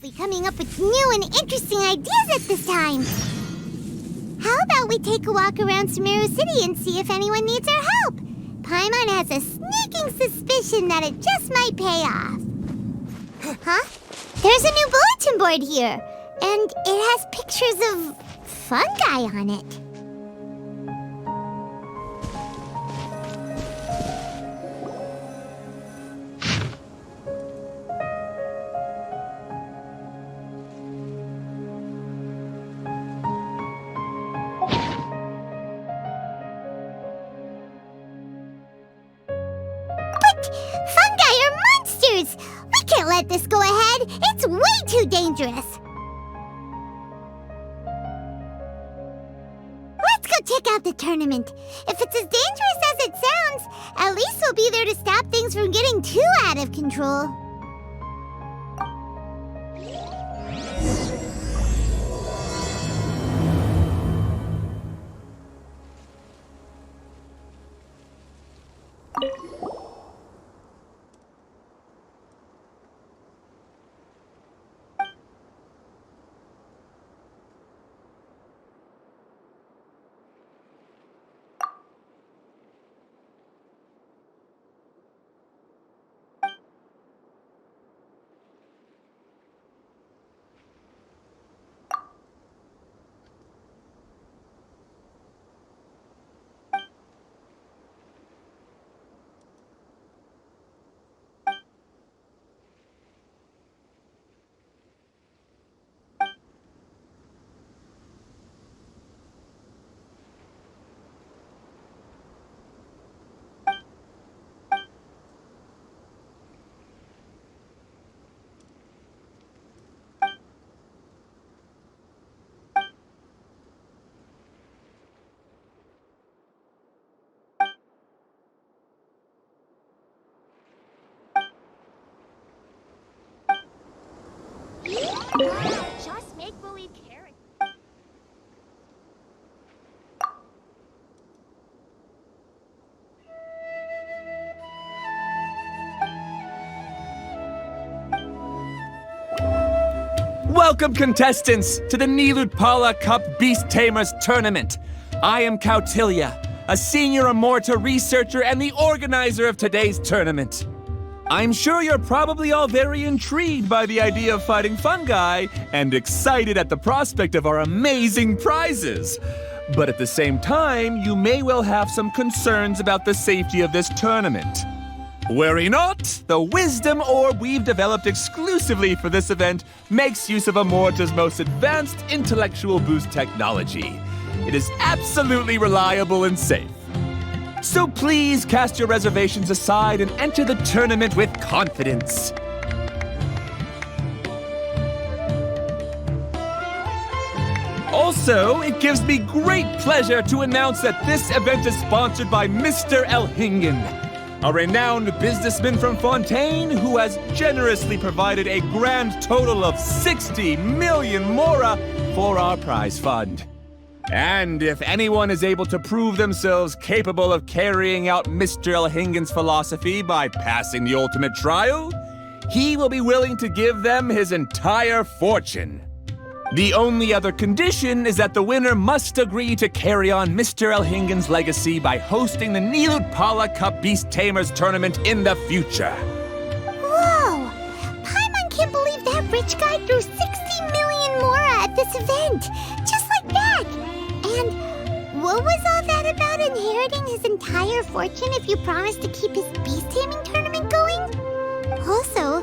probably coming up with new and interesting ideas at this time. How about we take a walk around Sumeru City and see if anyone needs our help? Paimon has a sneaking suspicion that it just might pay off. Huh? There's a new bulletin board here, and it has pictures of fungi on it. Fungi are monsters! We can't let this go ahead! It's way too dangerous! Let's go check out the tournament. If it's as dangerous as it sounds, at least we'll be there to stop things from getting too out of control. Just make-believe character. Welcome, contestants, to the Nilutpala Cup Beast Tamers Tournament. I am Kautilya, a senior Amorta researcher and the organizer of today's tournament. I'm sure you're probably all very intrigued by the idea of fighting fungi and excited at the prospect of our amazing prizes. But at the same time, you may well have some concerns about the safety of this tournament. Worry not! The Wisdom Orb we've developed exclusively for this event makes use of Amorta's most advanced intellectual boost technology. It is absolutely reliable and safe. So please cast your reservations aside and enter the tournament with confidence. Also, it gives me great pleasure to announce that this event is sponsored by Mr. Elhingen, a renowned businessman from Fontaine who has generously provided a grand total of 60 million mora for our prize fund. And if anyone is able to prove themselves capable of carrying out Mr. Elhingen's philosophy by passing the ultimate trial, he will be willing to give them his entire fortune. The only other condition is that the winner must agree to carry on Mr. Elhingen's legacy by hosting the Nilutpala Cup Beast Tamers Tournament in the future. Whoa! Paimon can't believe that rich guy threw 60 million mora at this event! Just like that! And what was all that about inheriting his entire fortune if you promised to keep his beast taming tournament going? Also,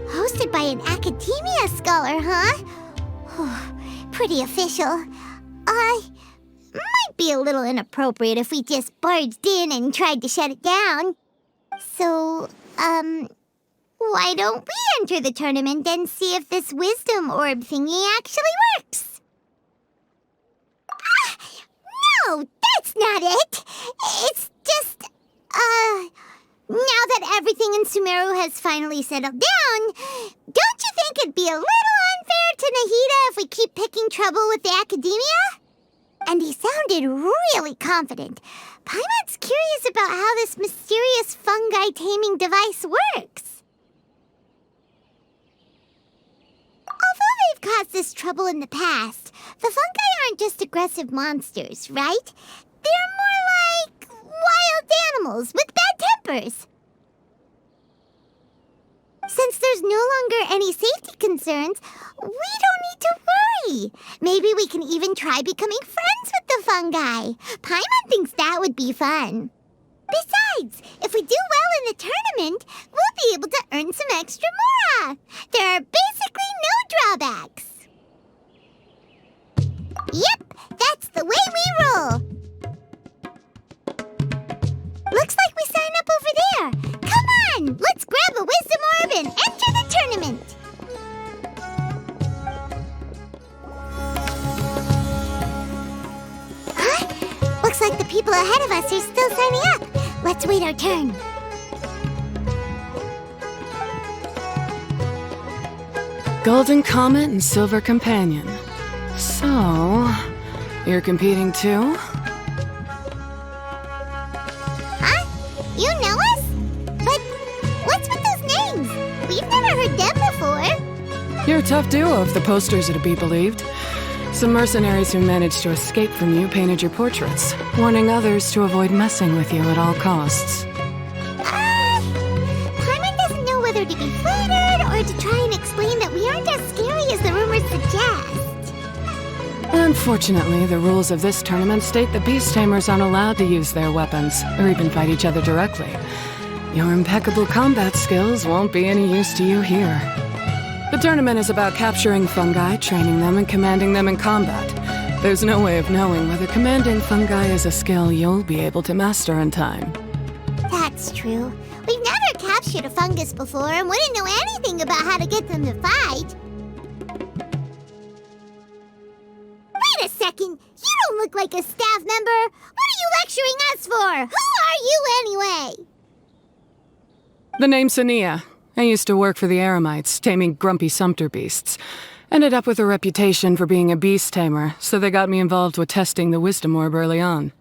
hosted by an academia scholar, huh? Pretty official. Might be a little inappropriate if we just barged in and tried to shut it down. So, why don't we enter the tournament and see if this wisdom orb thingy actually works? No, that's not it! It's just, now that everything in Sumeru has finally settled down, don't you think it'd be a little unfair to Nahida if we keep picking trouble with the academia? And he sounded really confident. Paimon's curious about how this mysterious fungi taming device works. Of caused us trouble in the past, the fungi aren't just aggressive monsters, right? They're more like wild animals with bad tempers. Since there's no longer any safety concerns, we don't need to worry. Maybe we can even try becoming friends with the fungi. Paimon thinks that would be fun. Besides, if we do well in the tournament, we'll be able to earn some extra mora. There are basically no drawbacks. Yep, that's the way we roll. Looks like we sign up over there. Come on, let's grab a wisdom orb and enter the tournament. Huh? Looks like the people ahead of us are still signing up. Let's wait our turn. Golden Comet and Silver Companion. So, you're competing too? Huh? You know us? But what's with those names? We've never heard them before. You're a tough duo if the posters are to be believed. Some mercenaries who managed to escape from you painted your portraits, warning others to avoid messing with you at all costs. Paimon doesn't know whether to be flattered or to try and explain that we aren't as scary as the rumors suggest. Unfortunately, the rules of this tournament state that beast tamers aren't allowed to use their weapons, or even fight each other directly. Your impeccable combat skills won't be any use to you here. The tournament is about capturing fungi, training them, and commanding them in combat. There's no way of knowing whether commanding fungi is a skill you'll be able to master in time. That's true. We've never captured a fungus before and wouldn't know anything about how to get them to fight. Wait a second! You don't look like a staff member! What are you lecturing us for? Who are you anyway? The name's Sania. I used to work for the Eremites, taming grumpy sumpter beasts. Ended up with a reputation for being a beast tamer, so they got me involved with testing the wisdom orb early on.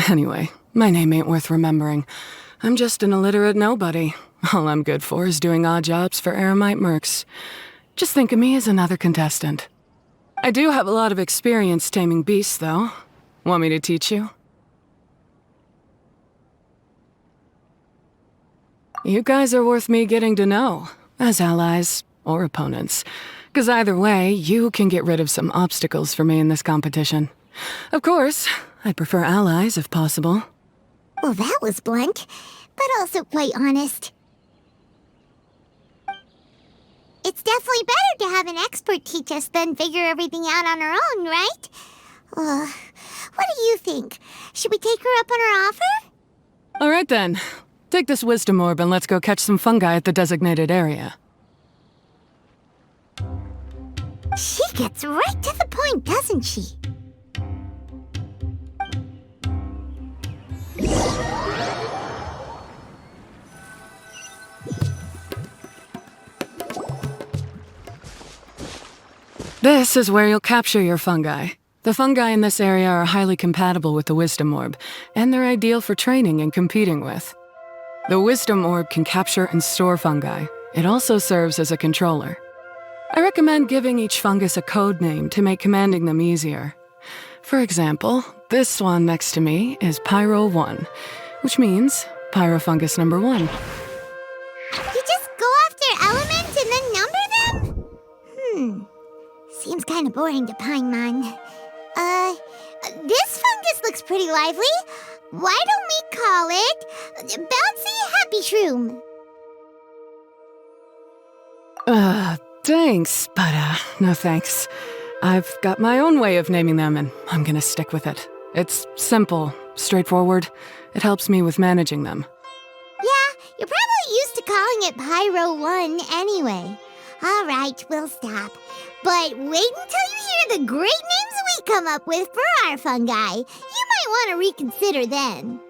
Anyway, my name ain't worth remembering. I'm just an illiterate nobody. All I'm good for is doing odd jobs for Eremite mercs. Just think of me as another contestant. I do have a lot of experience taming beasts, though. Want me to teach you? You guys are worth me getting to know, as allies or opponents. 'Cause either way, you can get rid of some obstacles for me in this competition. Of course, I'd prefer allies if possible. Well, that was blunt, but also quite honest. It's definitely better to have an expert teach us than figure everything out on our own, right? What do you think? Should we take her up on her offer? All right then. Take this wisdom orb and let's go catch some fungi at the designated area. She gets right to the point, doesn't she? This is where you'll capture your fungi. The fungi in this area are highly compatible with the wisdom orb, and they're ideal for training and competing with. The wisdom orb can capture and store fungi. It also serves as a controller. I recommend giving each fungus a code name to make commanding them easier. For example, this one next to me is Pyro 1, which means Pyrofungus number 1. You just go after elements and then number them? Seems kind of boring to Paimon. This fungus looks pretty lively. Why don't we call it Bouncy Happy Shroom? Thanks, but no thanks. I've got my own way of naming them, and I'm gonna stick with it. It's simple, straightforward. It helps me with managing them. Yeah, you're probably used to calling it Pyro 1 anyway. All right, we'll stop. But wait until you hear the great names we come up with for our fungi. You might want to reconsider then.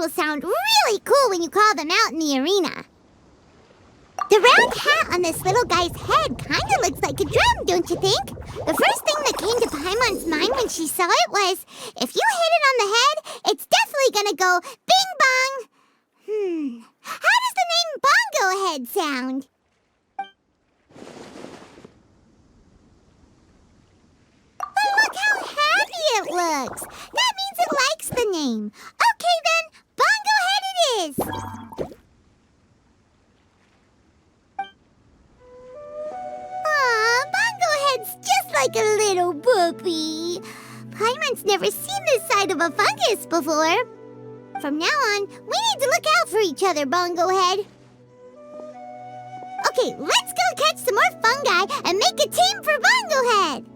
will sound really cool when you call them out in the arena. The round hat on this little guy's head kind of looks like a drum, don't you think? The first thing that came to Paimon's mind when she saw it was, if you hit it on the head, it's definitely gonna go bing bong. How does the name Bongo-Head sound? Oh, look how happy it looks. That means it likes the name. Okay then, Bongo-Head it is. Aw, Bongo-Head's just like a little puppy. Paimon's never seen this side of a fungus before. From now on, we need to look out for each other, Bongo-Head. Okay, let's go catch some more fungi and make a team for Bongo-Head.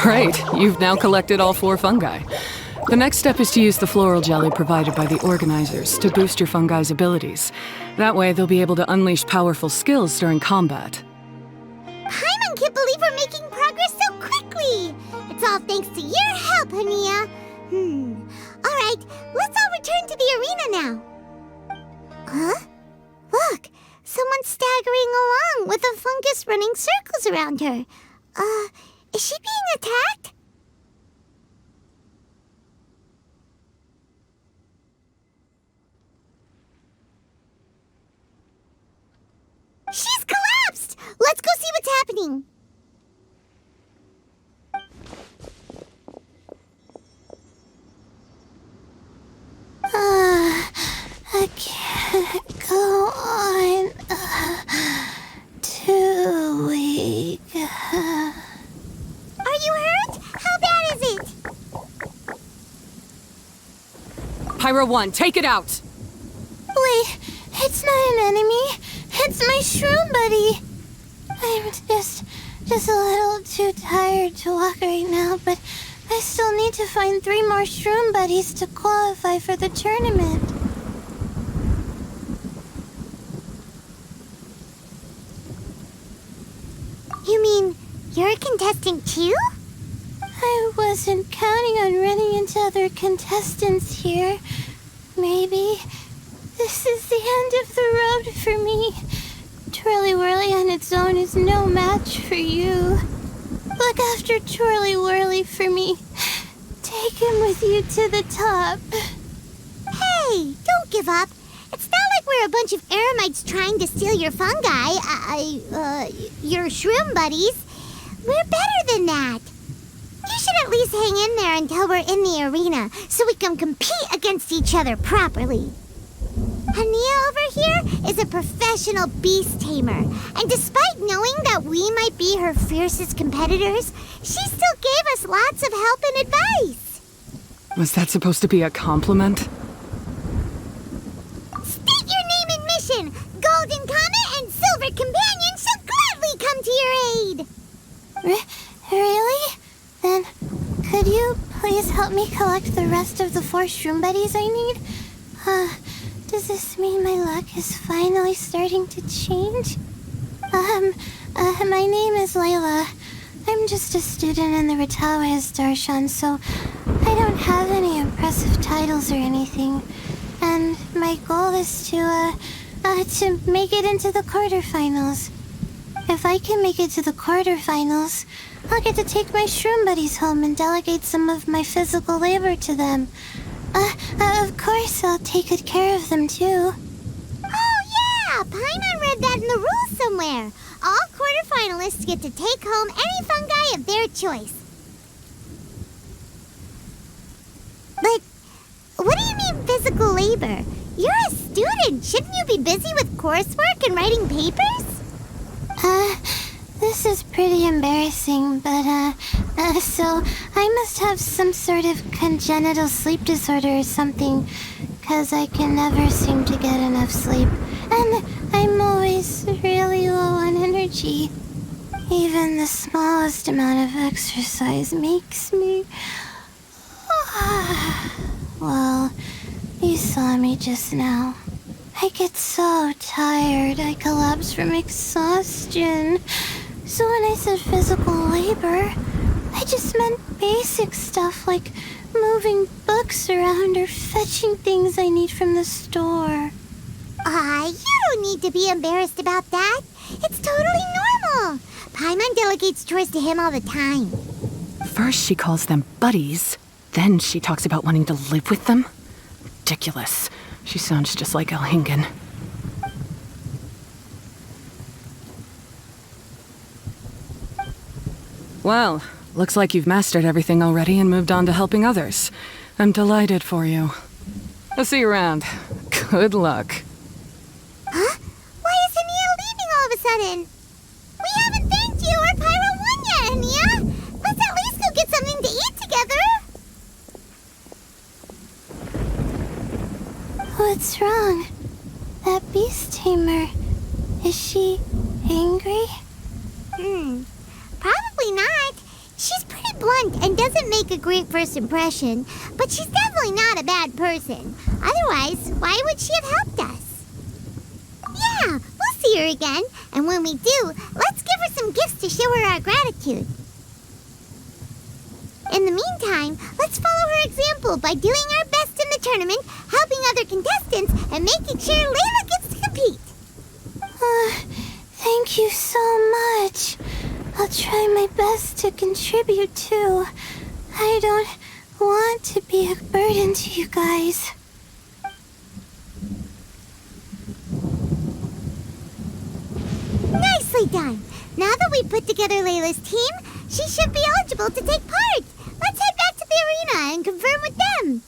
Great, you've now collected all 4 fungi. The next step is to use the floral jelly provided by the organizers to boost your fungi's abilities. That way, they'll be able to unleash powerful skills during combat. Paimon can't believe we're making progress so quickly! It's all thanks to your help, Hania. Alright, let's all return to the arena now. Huh? Look, someone's staggering along with a fungus running circles around her. Is she being attacked? She's collapsed! Let's go see what's happening. I can't go on. Too weak. Are you hurt? How bad is it? Pyro 1, take it out! Wait, it's not an enemy. It's my shroom buddy. I'm just a little too tired to walk right now, but I still need to find 3 more shroom buddies to qualify for the tournament. You mean you're a contestant too? I wasn't counting on running into other contestants here. Maybe this is the end of the road for me. Twirly-Whirly on its own is no match for you. Look after Twirly-Whirly for me. Take him with you to the top. Hey, don't give up. It's not like we're a bunch of eremites trying to steal your fungi. Your shroom buddies. We're better than that. You should at least hang in there until we're in the arena, so we can compete against each other properly. Hania over here is a professional beast tamer, and despite knowing that we might be her fiercest competitors, she still gave us lots of help and advice. Was that supposed to be a compliment? State your name and mission. Golden Comet and Silver Companion shall gladly come to your aid. Really? Then, could you please help me collect the rest of the 4 shroom buddies I need? Does this mean my luck is finally starting to change? My name is Layla. I'm just a student in the Ratawa's Darshan, so I don't have any impressive titles or anything. And my goal is to make it into the quarterfinals. If I can make it to the quarterfinals, I'll get to take my shroom buddies home and delegate some of my physical labor to them. Of course, I'll take good care of them, too. Oh, yeah! Paimon read that in the rules somewhere. All quarterfinalists get to take home any fungi of their choice. But what do you mean physical labor? You're a student. Shouldn't you be busy with coursework and writing papers? This is pretty embarrassing, but, so I must have some sort of congenital sleep disorder or something, 'cause I can never seem to get enough sleep. and I'm always really low on energy. Even the smallest amount of exercise makes me... Well, you saw me just now. I get so tired, I collapse from exhaustion. So when I said physical labor, I just meant basic stuff like moving books around or fetching things I need from the store. You don't need to be embarrassed about that. It's totally normal. Paimon delegates chores to him all the time. First she calls them buddies, then she talks about wanting to live with them. Ridiculous. She sounds just like Elhingen. Well, looks like you've mastered everything already and moved on to helping others. I'm delighted for you. I'll see you around. Good luck. Huh? Why is Ania leaving all of a sudden? We haven't thanked you or Pyro won yet, Ania. Let's at least go get something to eat together. What's wrong? That beast tamer, is she angry? Probably not. She's pretty blunt and doesn't make a great first impression, but she's definitely not a bad person. Otherwise, why would she have helped us? Yeah, we'll see her again, and when we do, let's give her some gifts to show her our gratitude. In the meantime, let's follow her example by doing our best in the tournament, helping other contestants, and making sure Layla gets to compete. Thank you so much. I'll try my best to contribute too. I don't want to be a burden to you guys. Nicely done. Now that we've put together Layla's team, she should be eligible to take part. Let's head back to the arena and confirm with them.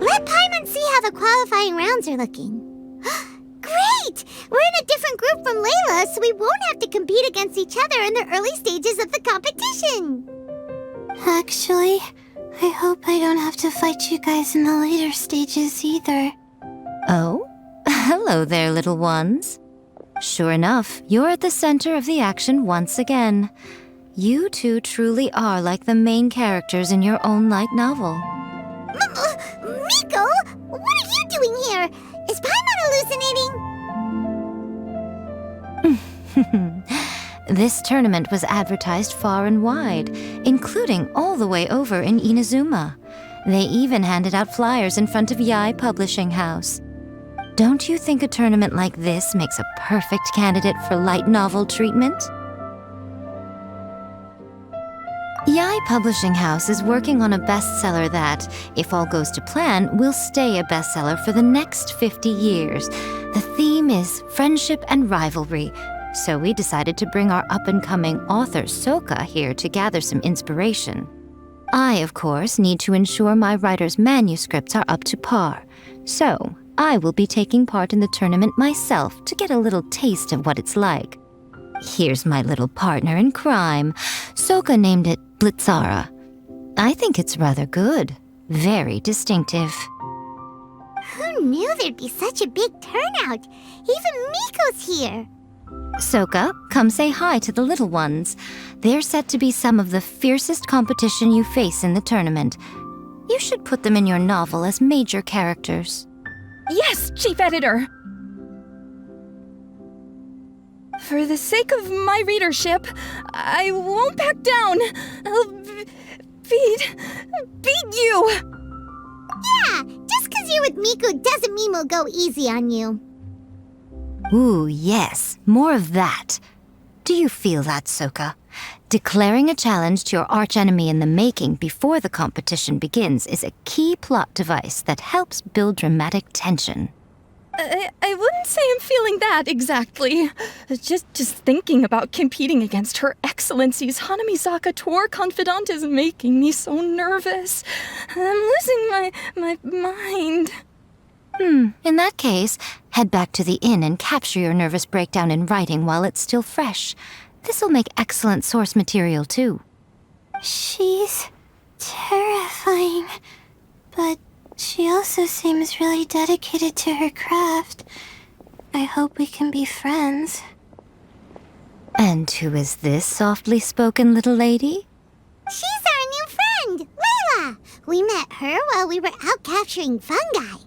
Let Paimon see how the qualifying rounds are looking. Great! We're in a different group from Layla, so we won't have to compete against each other in the early stages of the competition. Actually, I hope I don't have to fight you guys in the later stages either. Oh? Hello there, little ones. Sure enough, you're at the center of the action once again. You two truly are like the main characters in your own light novel. Miko, what are you doing here? Is Paimon hallucinating? This tournament was advertised far and wide, including all the way over in Inazuma. They even handed out flyers in front of Yai Publishing House. Don't you think a tournament like this makes a perfect candidate for light novel treatment? Yai Publishing House is working on a bestseller that, if all goes to plan, will stay a bestseller for the next 50 years. The theme is friendship and rivalry, so we decided to bring our up-and-coming author Soka here to gather some inspiration. I, of course, need to ensure my writer's manuscripts are up to par, so I will be taking part in the tournament myself to get a little taste of what it's like. Here's my little partner in crime. Soka named it Blitzara. I think it's rather good. Very distinctive. Who knew there'd be such a big turnout? Even Miko's here. Soka, come say hi to the little ones. They're set to be some of the fiercest competition you face in the tournament. You should put them in your novel as major characters. Yes, Chief Editor! For the sake of my readership, I won't back down. I'll beat you! Yeah, just 'cause you're with Miko doesn't mean we'll go easy on you. Ooh, yes, more of that. Do you feel that, Soka? Declaring a challenge to your archenemy in the making before the competition begins is a key plot device that helps build dramatic tension. I wouldn't say I'm feeling that exactly. Just thinking about competing against Her Excellency's Hanamizaka tour confidant is making me so nervous. I'm losing my mind. In that case, head back to the inn and capture your nervous breakdown in writing while it's still fresh. This'll make excellent source material, too. She's terrifying, but She also seems really dedicated to her craft. I hope we can be friends. And who is this softly spoken little lady? She's our new friend, Layla! We met her while we were out capturing fungi.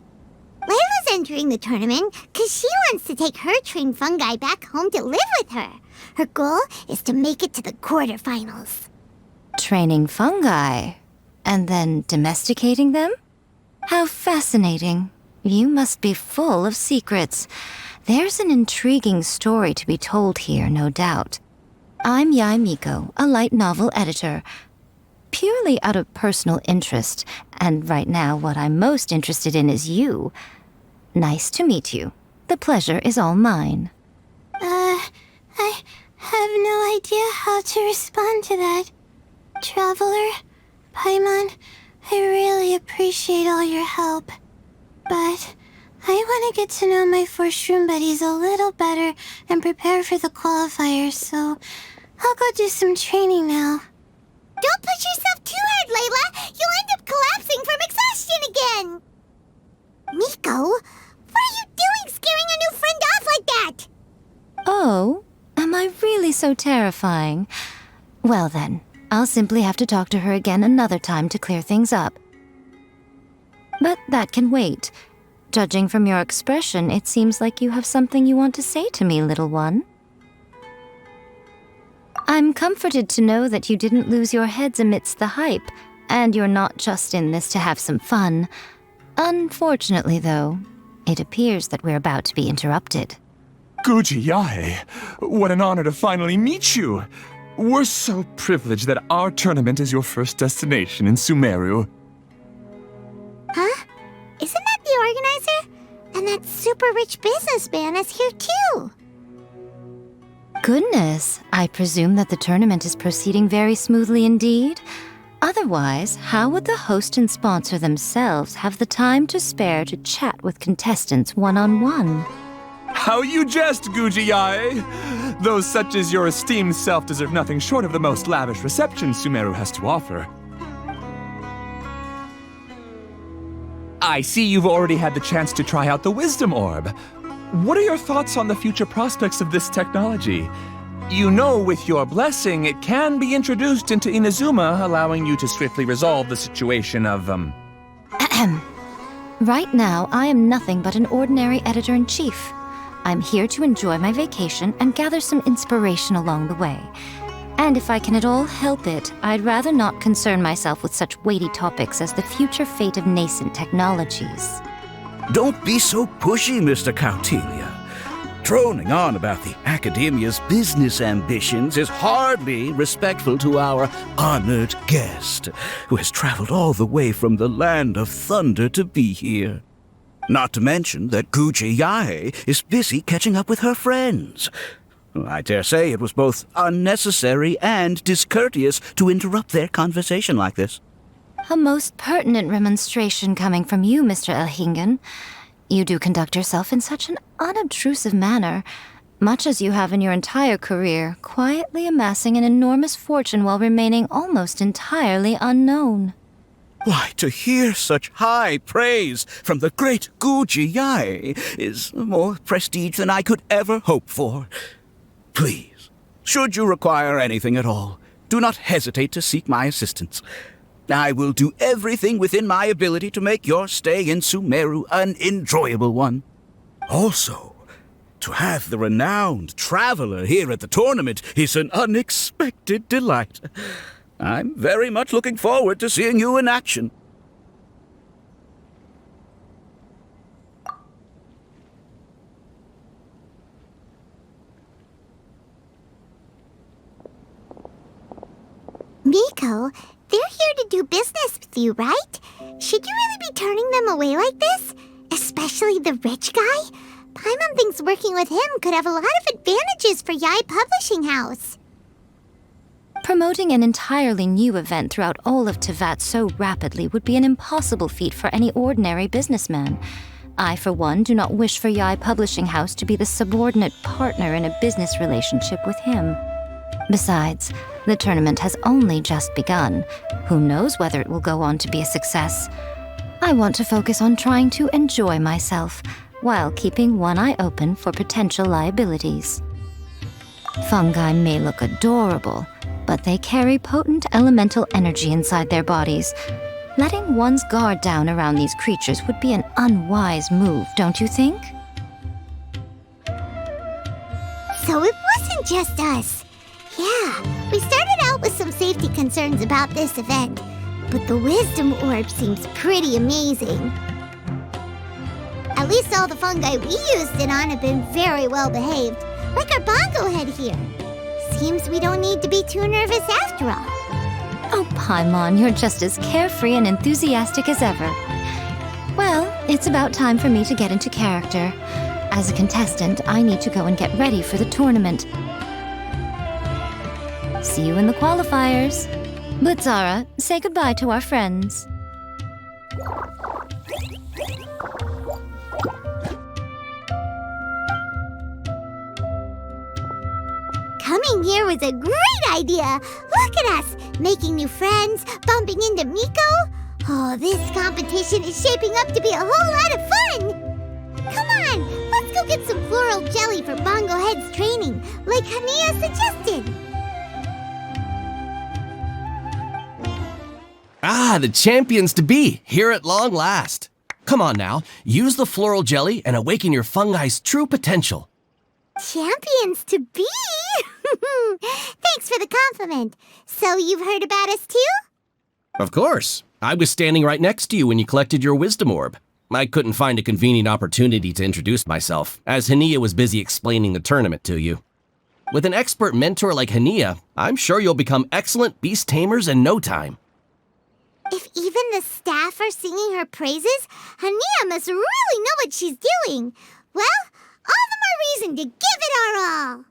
Layla's entering the tournament because she wants to take her trained fungi back home to live with her. Her goal is to make it to the quarterfinals. Training fungi? And then domesticating them? How fascinating. You must be full of secrets. There's an intriguing story to be told here, no doubt. I'm Yai Miko, a light novel editor. Purely out of personal interest, and right now what I'm most interested in is you. Nice to meet you. The pleasure is all mine. I have no idea how to respond to that. Traveler, Paimon, I really appreciate all your help. But I want to get to know my 4 shroom buddies a little better and prepare for the qualifiers, so I'll go do some training now. Don't push yourself too hard, Layla! You'll end up collapsing from exhaustion again! Miko, what are you doing scaring a new friend off like that? Oh, am I really so terrifying? Well then, I'll simply have to talk to her again another time to clear things up. But that can wait. Judging from your expression, it seems like you have something you want to say to me, little one. I'm comforted to know that you didn't lose your heads amidst the hype, and you're not just in this to have some fun. Unfortunately, though, it appears that we're about to be interrupted. Guji Yae, what an honor to finally meet you. We're so privileged that our tournament is your first destination in Sumeru. Huh? Isn't that the organizer? And that super rich businessman is here too. Goodness, I presume that the tournament is proceeding very smoothly indeed. Otherwise, how would the host and sponsor themselves have the time to spare to chat with contestants one-on-one? How you jest, Guji Yae! Those such as your esteemed self deserve nothing short of the most lavish reception Sumeru has to offer. I see you've already had the chance to try out the Wisdom Orb. What are your thoughts on the future prospects of this technology? You know, with your blessing, it can be introduced into Inazuma, allowing you to swiftly resolve the situation of, Right now, I am nothing but an ordinary editor-in-chief. I'm here to enjoy my vacation and gather some inspiration along the way. And if I can at all help it, I'd rather not concern myself with such weighty topics as the future fate of nascent technologies. Don't be so pushy, Mr. Kautelia. Droning on about the Academia's business ambitions is hardly respectful to our honored guest, who has traveled all the way from the land of thunder to be here. Not to mention that Guji Yae is busy catching up with her friends. I dare say it was both unnecessary and discourteous to interrupt their conversation like this. A most pertinent remonstration coming from you, Mr. Elhingen. You do conduct yourself in such an unobtrusive manner, much as you have in your entire career, quietly amassing an enormous fortune while remaining almost entirely unknown. Why, to hear such high praise from the great Guji Yae is more prestige than I could ever hope for. Please, should you require anything at all, do not hesitate to seek my assistance. I will do everything within my ability to make your stay in Sumeru an enjoyable one. Also, to have the renowned traveler here at the tournament is an unexpected delight. I'm very much looking forward to seeing you in action. Miko, they're here to do business with you, right? Should you really be turning them away like this? Especially the rich guy? Paimon thinks working with him could have a lot of advantages for Yai Publishing House. Promoting an entirely new event throughout all of Teyvat so rapidly would be an impossible feat for any ordinary businessman. I, for one, do not wish for Yai Publishing House to be the subordinate partner in a business relationship with him. Besides, the tournament has only just begun. Who knows whether it will go on to be a success? I want to focus on trying to enjoy myself, while keeping one eye open for potential liabilities. Fungi may look adorable, but they carry potent elemental energy inside their bodies. Letting one's guard down around these creatures would be an unwise move, don't you think? So it wasn't just us. Yeah, we started out with some safety concerns about this event, but the wisdom orb seems pretty amazing. At least all the fungi we used it on have been very well behaved, like our Bongo-Head here. Seems we don't need to be too nervous after all. Oh, Paimon, you're just as carefree and enthusiastic as ever. Well, it's about time for me to get into character. As a contestant, I need to go and get ready for the tournament. See you in the qualifiers. Blitzara, say goodbye to our friends. Coming here was a great idea. Look at us, making new friends, bumping into Miko. Oh, this competition is shaping up to be a whole lot of fun. Come on, let's go get some floral jelly for Bongo-Head's training, like Hania suggested. Ah, the champions to be, here at long last. Come on now, use the floral jelly and awaken your fungi's true potential. Champions to be? Thanks for the compliment. So you've heard about us too? Of course. I was standing right next to you when you collected your wisdom orb. I couldn't find a convenient opportunity to introduce myself, as Hania was busy explaining the tournament to you. With an expert mentor like Hania, I'm sure you'll become excellent beast tamers in no time. If even the staff are singing her praises, Hania must really know what she's doing. Well, all the more reason to give it our all.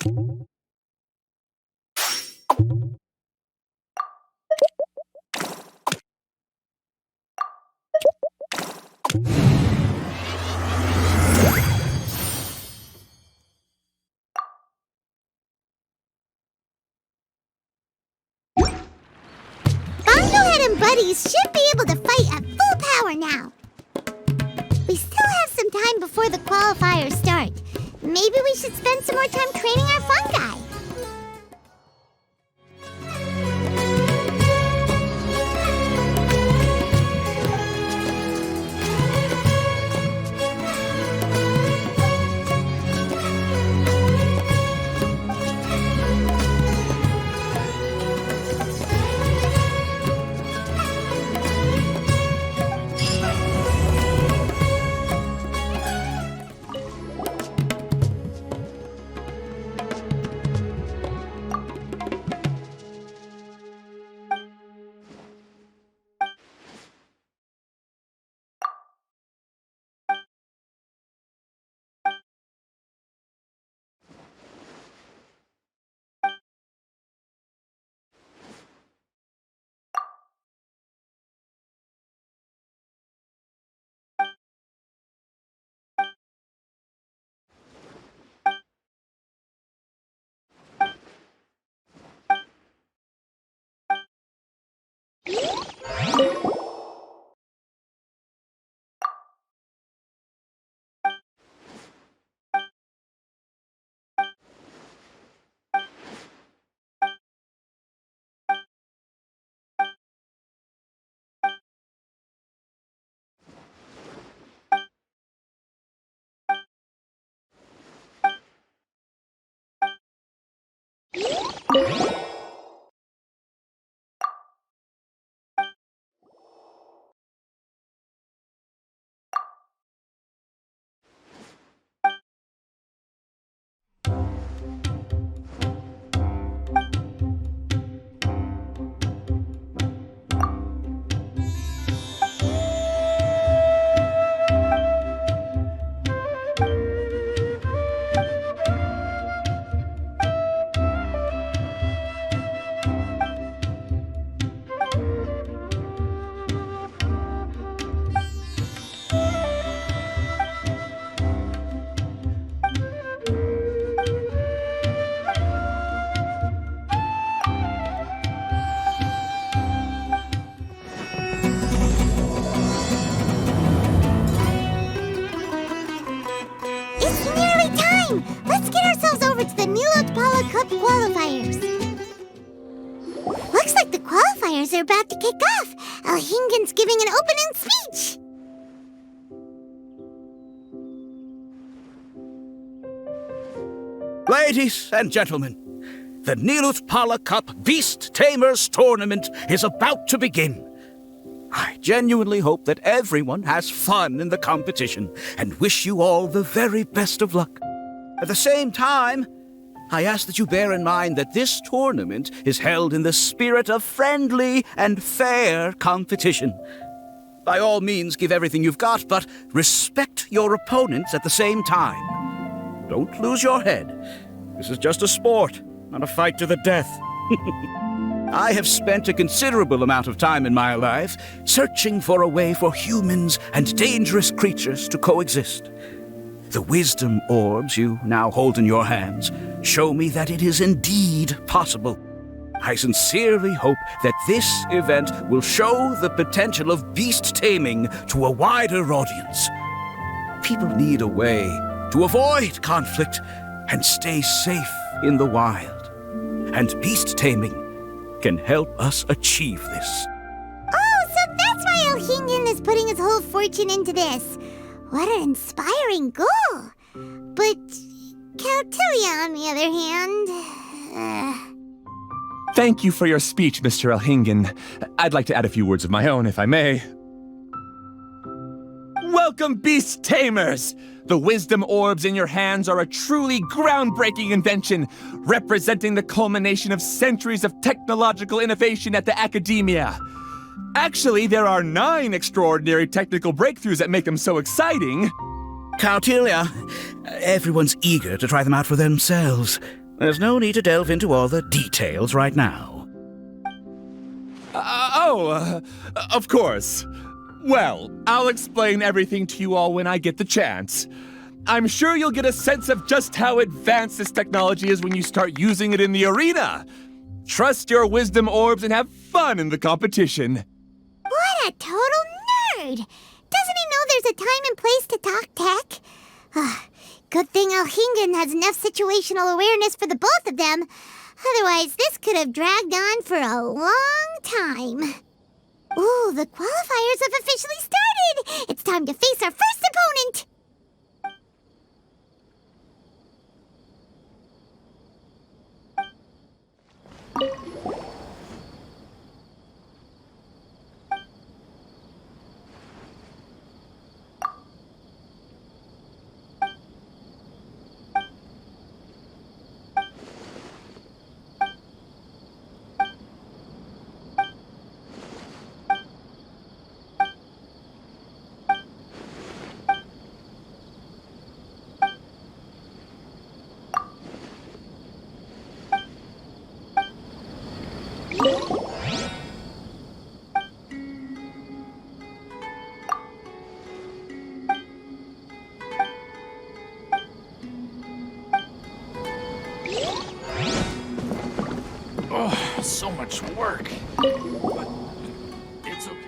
Bongo-Head and buddies should be able to fight at full power now. We still have some time before the qualifiers start. Maybe we should spend some more time training our fungi. Let's get ourselves over to the Nilotpala Cup qualifiers. Looks like the qualifiers are about to kick off. Elhingen's giving an opening speech. Ladies and gentlemen, the Nilotpala Cup Beast Tamers Tournament is about to begin. I genuinely hope that everyone has fun in the competition and wish you all the very best of luck. At the same time, I ask that you bear in mind that this tournament is held in the spirit of friendly and fair competition. By all means, give everything you've got, but respect your opponents at the same time. Don't lose your head. This is just a sport, not a fight to the death. I have spent a considerable amount of time in my life searching for a way for humans and dangerous creatures to coexist. The wisdom orbs you now hold in your hands show me that it is indeed possible. I sincerely hope that this event will show the potential of beast taming to a wider audience. People need a way to avoid conflict and stay safe in the wild. And beast taming can help us achieve this. Oh, so that's why Elhingen is putting his whole fortune into this. What an inspiring goal. But Kautilya, on the other hand... Thank you for your speech, Mr. Elhingen. I'd like to add a few words of my own, if I may. Welcome, Beast Tamers! The wisdom orbs in your hands are a truly groundbreaking invention, representing the culmination of centuries of technological innovation at the academia. Actually, there are 9 extraordinary technical breakthroughs that make them so exciting. Kautilya, everyone's eager to try them out for themselves. There's no need to delve into all the details right now. Of course. Well, I'll explain everything to you all when I get the chance. I'm sure you'll get a sense of just how advanced this technology is when you start using it in the arena. Trust your wisdom orbs and have fun in the competition. What a total nerd! Doesn't he know there's a time and place to talk tech? Good thing Alhingen has enough situational awareness for the both of them. Otherwise, this could have dragged on for a long time. Ooh, the qualifiers have officially started! It's time to face our first opponent! So much work. But it's okay.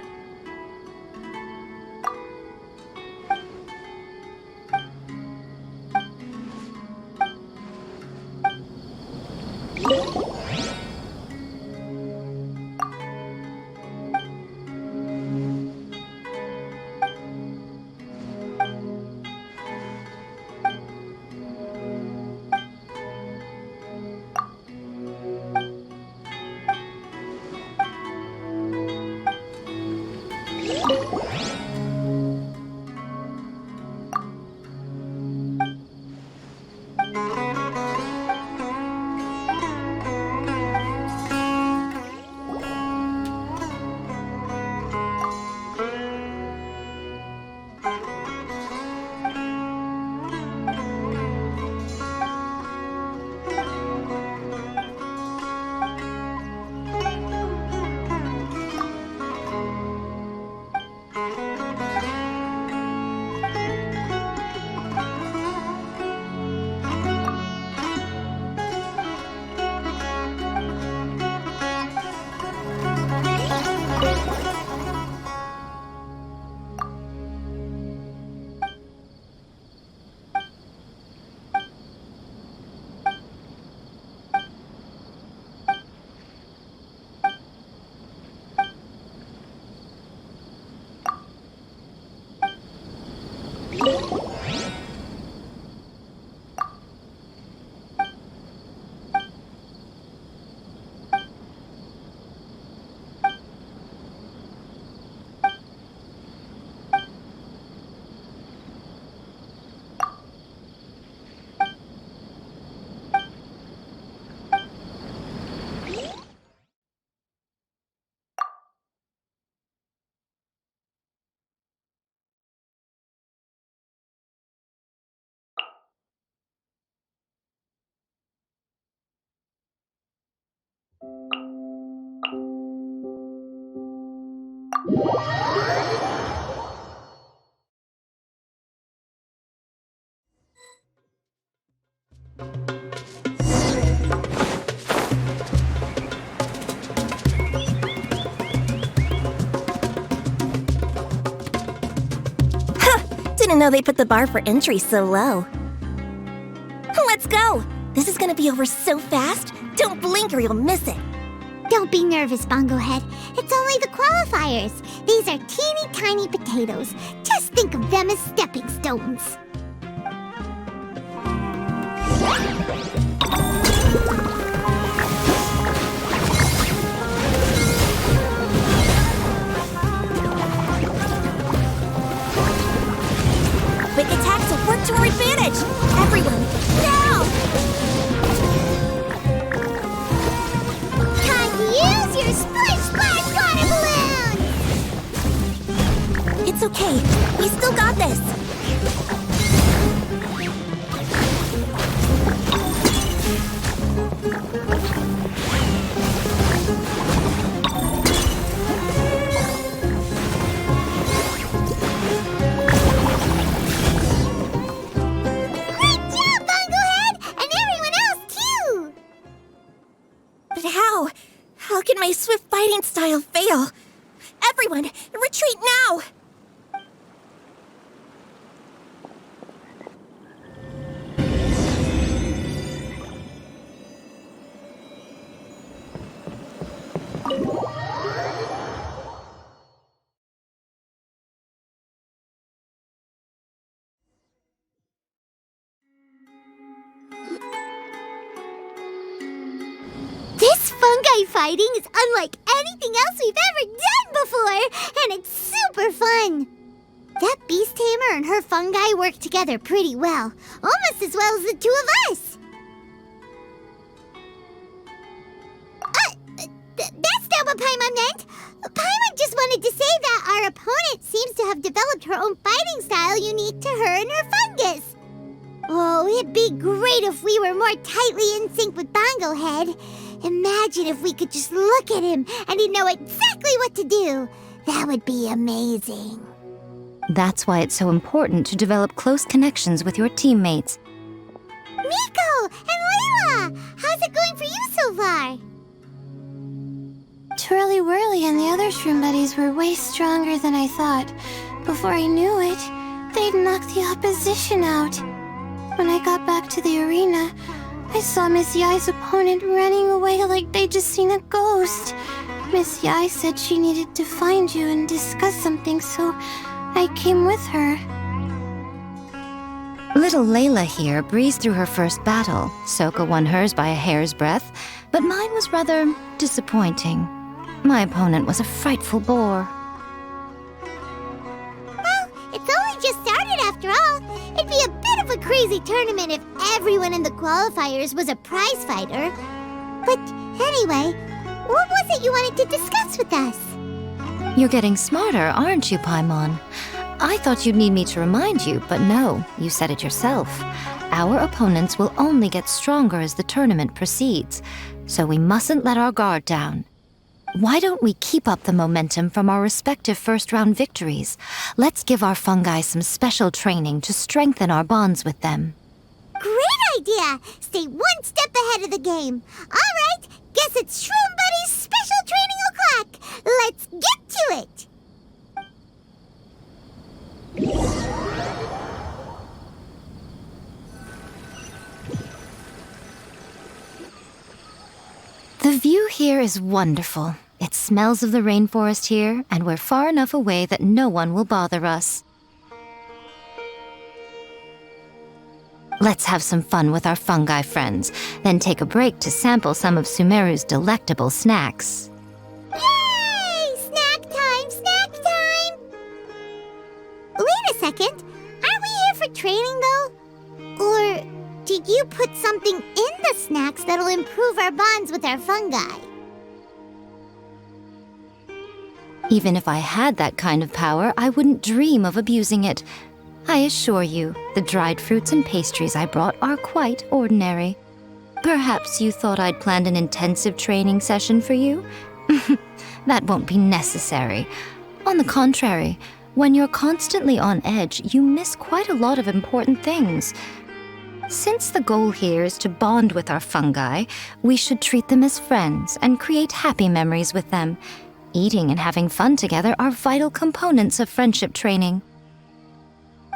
Didn't know they put the bar for entry so low. Let's go! This is gonna be over so fast. Don't blink or you'll miss it. Don't be nervous, Bongo-Head. It's only the qualifiers. These are teeny tiny potatoes. Just think of them as stepping stones. Quick attacks will work to our advantage! Everyone, now! Time to use your splish splash water balloon! It's okay. We still got this. Retreat now! This fungi fighting is unlike anything else we've ever done before, and it's super fun. That beast tamer and her fungi work together pretty well, almost as well as the two of us. That's not what Paimon meant. Paimon just wanted to say that our opponent seems to have developed her own fighting style unique to her and her fungus. Oh, it'd be great if we were more tightly in sync with Bongo-Head. Imagine if we could just look at him and he'd know exactly what to do. That would be amazing. That's why it's so important to develop close connections with your teammates. Miko and Layla, how's it going for you so far? Twirly-Whirly and the other shroom buddies were way stronger than I thought. Before I knew it, they'd knocked the opposition out. When I got back to the arena, I saw Miss Yai's opponent running away like they'd just seen a ghost. Miss Yai said she needed to find you and discuss something, so I came with her. Little Layla here breezed through her first battle. Soka won hers by a hair's breadth, but mine was rather disappointing. My opponent was a frightful bore. Well, it's only just started after all. It'd be a bit of a crazy tournament if everyone in the qualifiers was a prize fighter. But anyway, what was it you wanted to discuss with us? You're getting smarter, aren't you, Paimon? I thought you'd need me to remind you, but no, you said it yourself. Our opponents will only get stronger as the tournament proceeds, so we mustn't let our guard down. Why don't we keep up the momentum from our respective first-round victories? Let's give our fungi some special training to strengthen our bonds with them. Great idea! Stay one step ahead of the game. All right, guess it's Shroom Buddy's special training o'clock. Let's get to it! The view here is wonderful. It smells of the rainforest here, and we're far enough away that no one will bother us. Let's have some fun with our fungi friends, then take a break to sample some of Sumeru's delectable snacks. Yay! Snack time! Snack time! Wait a second. Aren't we here for training, though? Or did you put something in the snacks that'll improve our bonds with our fungi? Even if I had that kind of power, I wouldn't dream of abusing it. I assure you, the dried fruits and pastries I brought are quite ordinary. Perhaps you thought I'd planned an intensive training session for you? That won't be necessary. On the contrary, when you're constantly on edge, you miss quite a lot of important things. Since the goal here is to bond with our fungi, we should treat them as friends and create happy memories with them. Eating and having fun together are vital components of friendship training.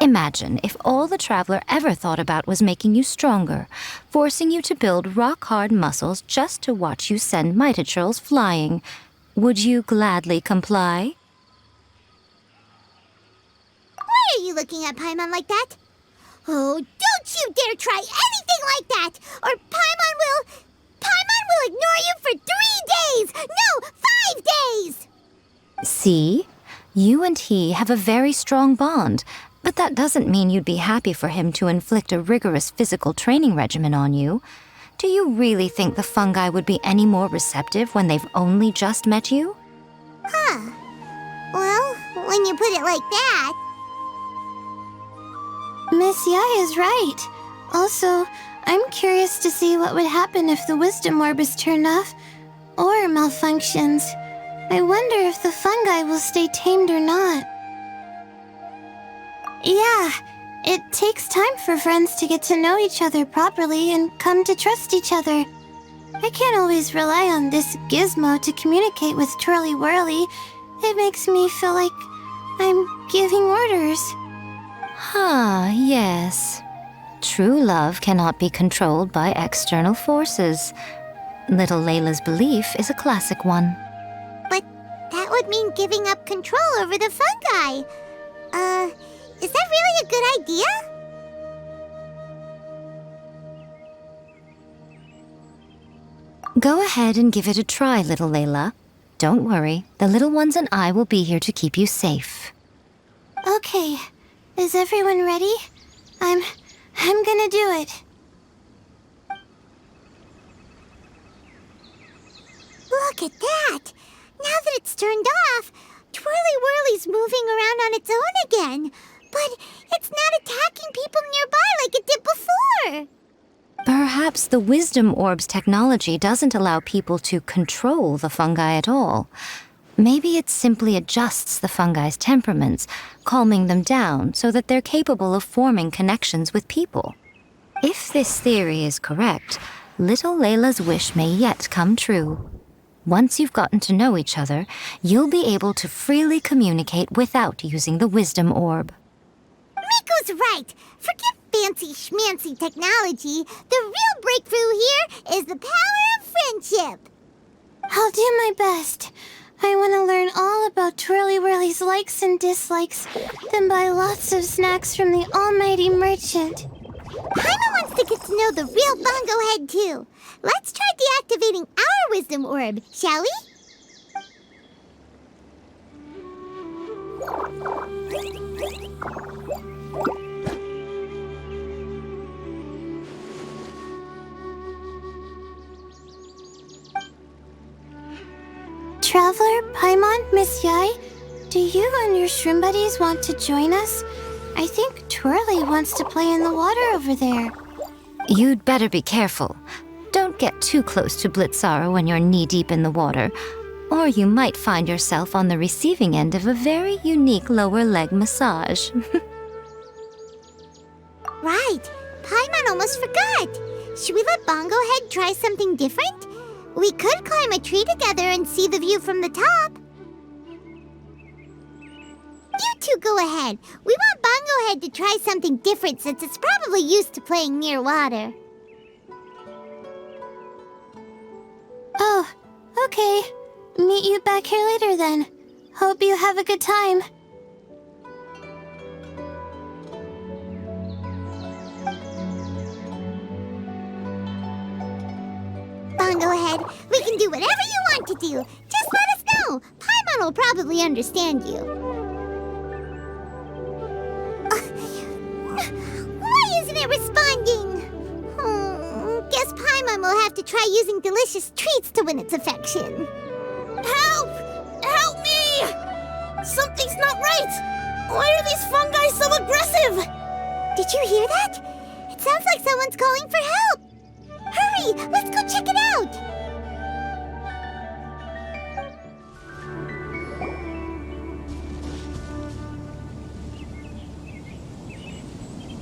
Imagine if all the Traveler ever thought about was making you stronger, forcing you to build rock-hard muscles just to watch you send Mitatrolls flying. Would you gladly comply? Why are you looking at Paimon like that? Oh, don't you dare try anything like that, or Paimon will ignore you for 3 days! No, 5 days! See? You and he have a very strong bond, but that doesn't mean you'd be happy for him to inflict a rigorous physical training regimen on you. Do you really think the fungi would be any more receptive when they've only just met you? Huh. Well, when you put it like that... Miss Yai is right. Also, I'm curious to see what would happen if the wisdom orb is turned off or malfunctions. I wonder if the fungi will stay tamed or not. Yeah, it takes time for friends to get to know each other properly and come to trust each other. I can't always rely on this gizmo to communicate with Twirly-Whirly. It makes me feel like I'm giving orders. Ah, yes. True love cannot be controlled by external forces. Little Layla's belief is a classic one. But that would mean giving up control over the fungi. Is that really a good idea? Go ahead and give it a try, little Layla. Don't worry, the little ones and I will be here to keep you safe. Okay, is everyone ready? I'm gonna do it. Look at that! Now that it's turned off, Twirly-Whirly's moving around on its own again. But it's not attacking people nearby like it did before. Perhaps the Wisdom Orb's technology doesn't allow people to control the fungi at all. Maybe it simply adjusts the fungi's temperaments, calming them down so that they're capable of forming connections with people. If this theory is correct, little Layla's wish may yet come true. Once you've gotten to know each other, you'll be able to freely communicate without using the Wisdom Orb. Miko's right. Forget fancy schmancy technology. The real breakthrough here is the power of friendship. I'll do my best. I want to learn all about Twirly-Whirly's likes and dislikes, then buy lots of snacks from the almighty merchant. Paimon wants to get to know the real Bongo-Head too. Let's try deactivating our Wisdom Orb, shall we? Traveler, Paimon, Miss Yai, do you and your shrimp buddies want to join us? I think Twirly wants to play in the water over there. You'd better be careful. Don't get too close to Blitzara when you're knee-deep in the water, or you might find yourself on the receiving end of a very unique lower leg massage. Right. Paimon almost forgot. Should we let Bongo-Head try something different? We could climb a tree together and see the view from the top. You two go ahead. We want Bongo-Head to try something different since it's probably used to playing near water. Oh, okay. Meet you back here later then. Hope you have a good time. Bongo-Head, we can do whatever you want to do. Just let us know. Paimon will probably understand you. Why isn't it responding? Guess Paimon will have to try using delicious treats to win its affection. Help! Help me! Something's not right! Why are these fungi so aggressive? Did you hear that? It sounds like someone's calling for help. Hurry! Let's go check it out!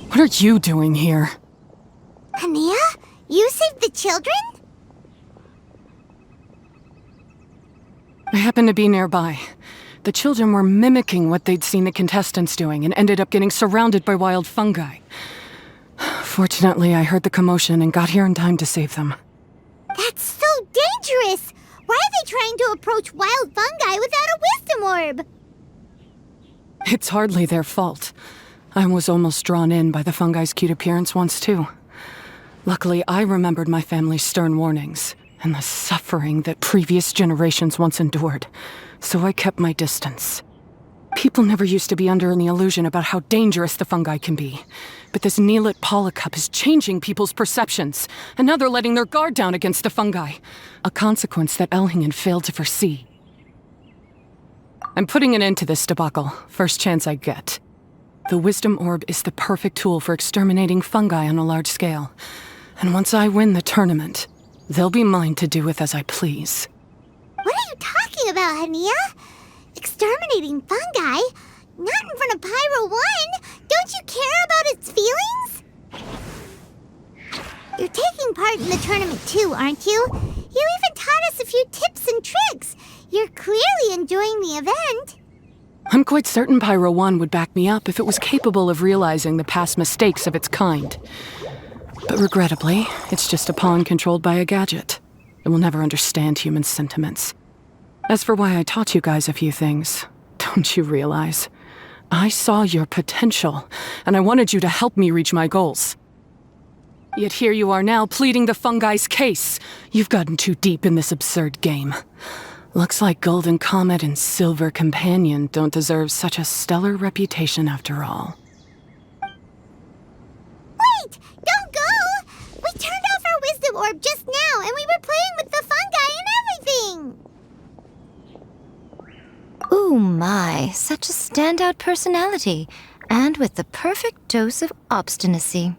What are you doing here? Hania? You saved the children? I happened to be nearby. The children were mimicking what they'd seen the contestants doing and ended up getting surrounded by wild fungi. Fortunately, I heard the commotion and got here in time to save them. That's so dangerous! Why are they trying to approach wild fungi without a wisdom orb? It's hardly their fault. I was almost drawn in by the fungi's cute appearance once, too. Luckily, I remembered my family's stern warnings and the suffering that previous generations once endured, so I kept my distance. People never used to be under any illusion about how dangerous the fungi can be, but this Neelit Polycup is changing people's perceptions, and now they're letting their guard down against the fungi, a consequence that Elhingen failed to foresee. I'm putting an end to this debacle, first chance I get. The Wisdom Orb is the perfect tool for exterminating fungi on a large scale. And once I win the tournament, they'll be mine to do with as I please. What are you talking about, Hania? Exterminating fungi? Not in front of Pyro 1! Don't you care about its feelings? You're taking part in the tournament too, aren't you? You even taught us a few tips and tricks. You're clearly enjoying the event. I'm quite certain Pyro 1 would back me up if it was capable of realizing the past mistakes of its kind. But regrettably, it's just a pawn controlled by a gadget. It will never understand human sentiments. As for why I taught you guys a few things, don't you realize? I saw your potential, and I wanted you to help me reach my goals. Yet here you are now pleading the fungi's case. You've gotten too deep in this absurd game. Looks like Golden Comet and Silver Companion don't deserve such a stellar reputation after all. Wait! Don't go! We turned off our wisdom orb just now, and we were playing with the fungi and everything! Ooh my, such a standout personality, and with the perfect dose of obstinacy.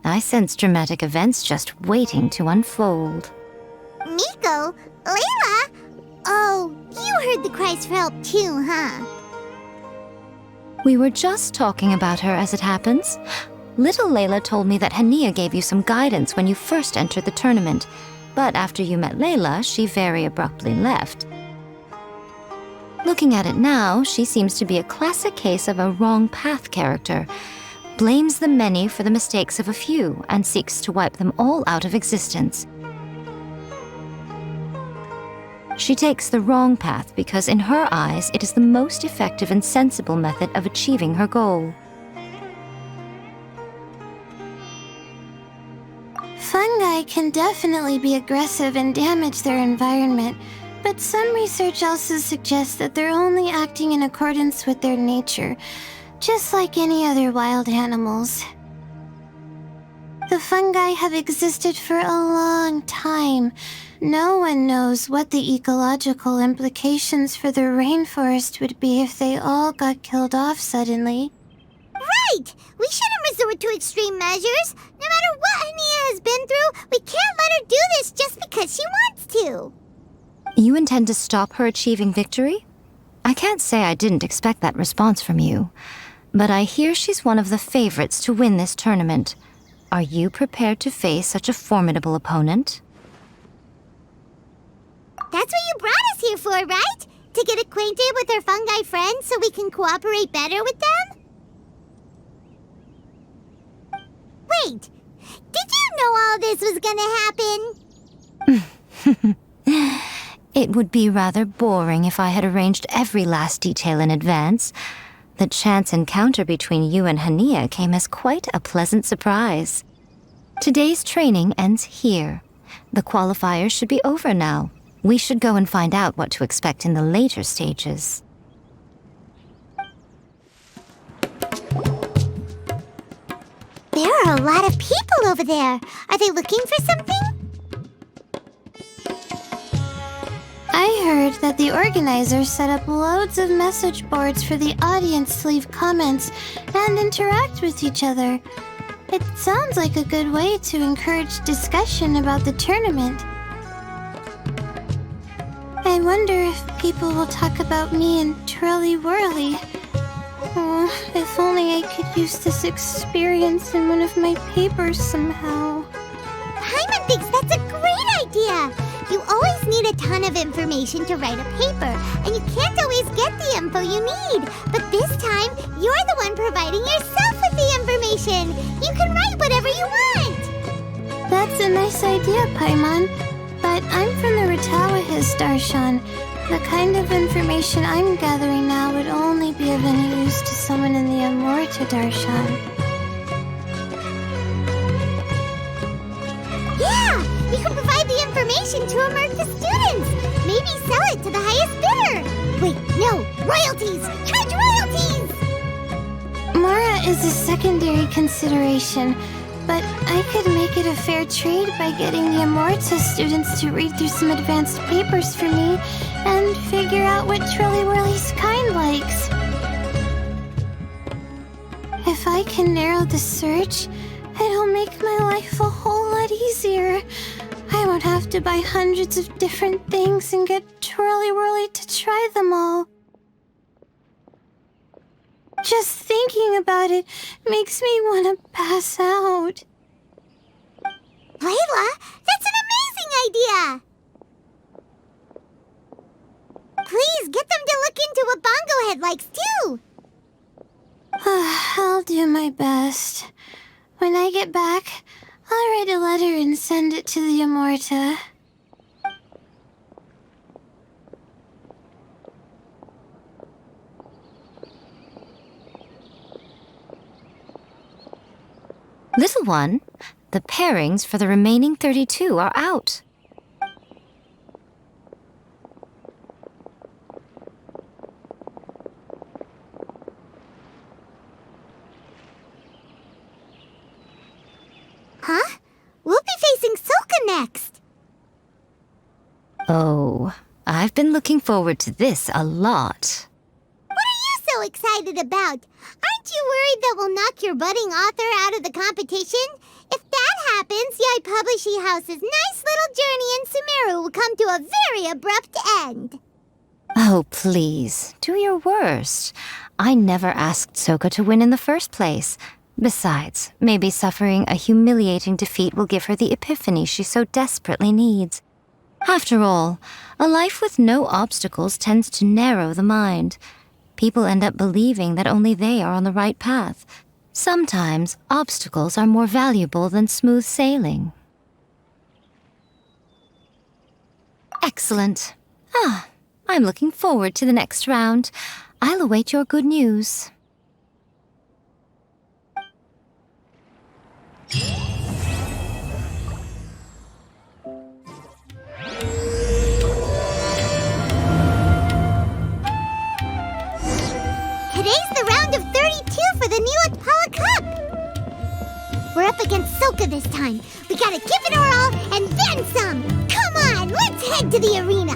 I sense dramatic events just waiting to unfold. Miko? Layla? Oh, you heard the cries for help too, huh? We were just talking about her as it happens. Little Layla told me that Hania gave you some guidance when you first entered the tournament, but after you met Layla, she very abruptly left. Looking at it now, she seems to be a classic case of a wrong path character. Blames the many for the mistakes of a few and seeks to wipe them all out of existence. She takes the wrong path because in her eyes it is the most effective and sensible method of achieving her goal. Fungi can definitely be aggressive and damage their environment, but some research also suggests that they're only acting in accordance with their nature, just like any other wild animals. The fungi have existed for a long time. No one knows what the ecological implications for the rainforest would be if they all got killed off suddenly. Right! We shouldn't resort to extreme measures. No matter what Hania has been through, we can't let her do this just because she wants to. You intend to stop her achieving victory? I can't say I didn't expect that response from you, but I hear she's one of the favorites to win this tournament. Are you prepared to face such a formidable opponent? That's what you brought us here for, right? To get acquainted with our fungi friends so we can cooperate better with them? Wait, did you know all this was gonna happen? It would be rather boring if I had arranged every last detail in advance. The chance encounter between you and Hania came as quite a pleasant surprise. Today's training ends here. The qualifiers should be over now. We should go and find out what to expect in the later stages. There are a lot of people over there. Are they looking for something? I heard that the organizers set up loads of message boards for the audience to leave comments and interact with each other. It sounds like a good way to encourage discussion about the tournament. I wonder if people will talk about me and Twirly-Whirly. Oh, if only I could use this experience in one of my papers somehow. Paimon thinks that's a great idea. You always need a ton of information to write a paper, and you can't always get the info you need. But this time, you're the one providing yourself with the information. You can write whatever you want. That's a nice idea, Paimon. But I'm from the Ratawa-His Darshan. The kind of information I'm gathering now would only be of any use to someone in the Amorta Darshan. Yeah! You can provide the information to Amurka students! Maybe sell it to the highest bidder! Wait, no! Royalties! Charge royalties! Mara is a secondary consideration, but I could make it a fair trade by getting the Amorta students to read through some advanced papers for me and figure out what Twirly-Whirly's kind likes. If I can narrow the search, it'll make my life a whole lot easier. I won't have to buy hundreds of different things and get Twirly-Whirly to try them all. Just thinking about it makes me want to pass out. Layla, that's an amazing idea! please get them to look into what Bongo-Head likes too. I'll do my best. When I get back, I'll write a letter and send it to the Amorta. Little one, the pairings for the remaining 32 are out. Huh? We'll be facing Soka next. Oh, I've been looking forward to this a lot. What are you so excited about? Aren't you worried that we'll knock your budding author out of the competition? If that happens, Yai Publishing House's nice little journey in Sumeru will come to a very abrupt end. Oh, please, do your worst. I never asked Soka to win in the first place. Besides, maybe suffering a humiliating defeat will give her the epiphany she so desperately needs. After all, a life with no obstacles tends to narrow the mind. People end up believing that only they are on the right path. Sometimes, obstacles are more valuable than smooth sailing. Excellent. I'm looking forward to the next round. I'll await your good news. Today's the round of 32 for the Neelix Paula Cup. We're up against Soka this time. We gotta give it our all and then some. Come on, let's head to the arena.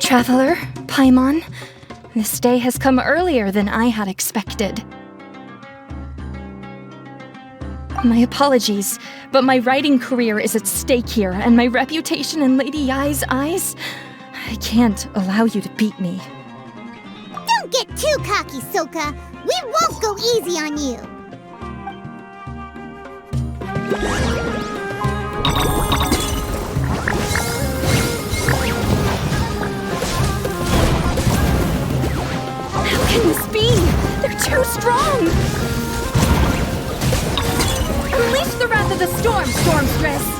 Traveler, Paimon, this day has come earlier than I had expected. My apologies, but my writing career is at stake here, and my reputation in Lady Yai's eyes, I can't allow you to beat me. Don't get too cocky, Soka. We won't go easy on you. How can this be? They're too strong! Unleash the wrath of the storm, Stormstress!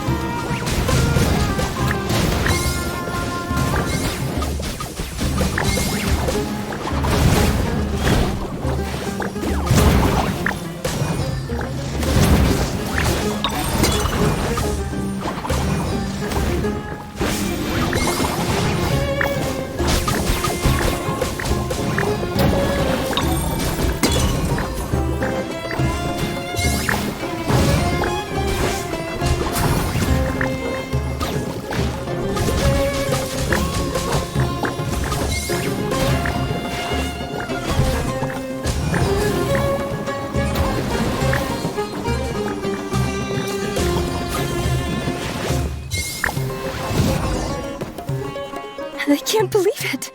I can't believe it.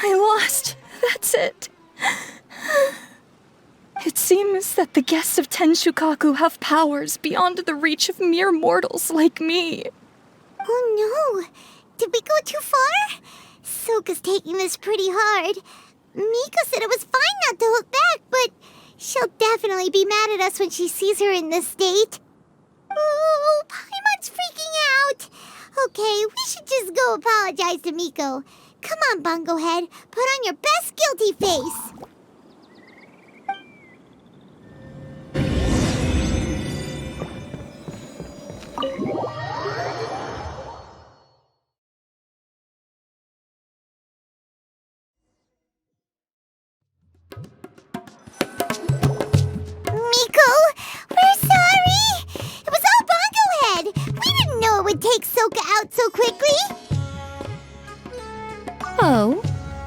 I lost. That's it. It seems that the guests of Tenshukaku have powers beyond the reach of mere mortals like me. Oh no! Did we go too far? Soka's taking this pretty hard. Miko said it was fine not to look back, but she'll definitely be mad at us when she sees her in this state. Oh, Paimon's freaking out! Okay, we should just go apologize to Miko. Come on, Bongo-Head, put on your best guilty face! Miko, we're sorry! It was all Bongo-Head! We didn't know it would take Soka out so quickly! Oh,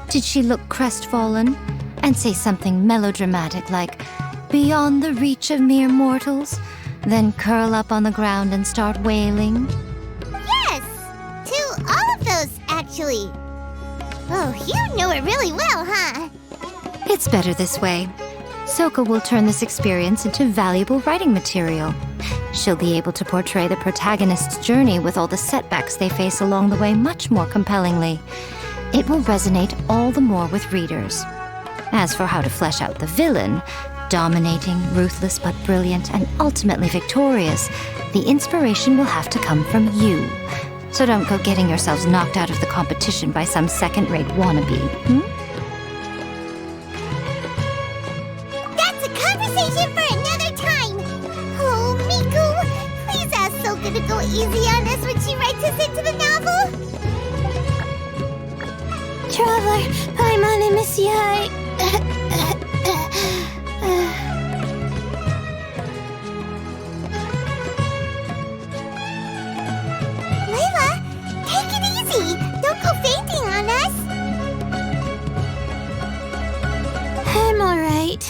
Did she look crestfallen and say something melodramatic like, "Beyond the reach of mere mortals," then curl up on the ground and start wailing? Yes! To all of those, actually. Oh, you know it really well, huh? It's better this way. Sokka will turn this experience into valuable writing material. She'll be able to portray the protagonist's journey with all the setbacks they face along the way much more compellingly. It will resonate all the more with readers. As for how to flesh out the villain, dominating, ruthless but brilliant, and ultimately victorious, the inspiration will have to come from you. So don't go getting yourselves knocked out of the competition by some second-rate wannabe, That's a conversation for another time. Oh, Miku, please ask Sokka to go easy on us when she writes us into the novel. Traveler, Paimon and Miss Yai. Layla, take it easy. Don't go fainting on us. I'm alright.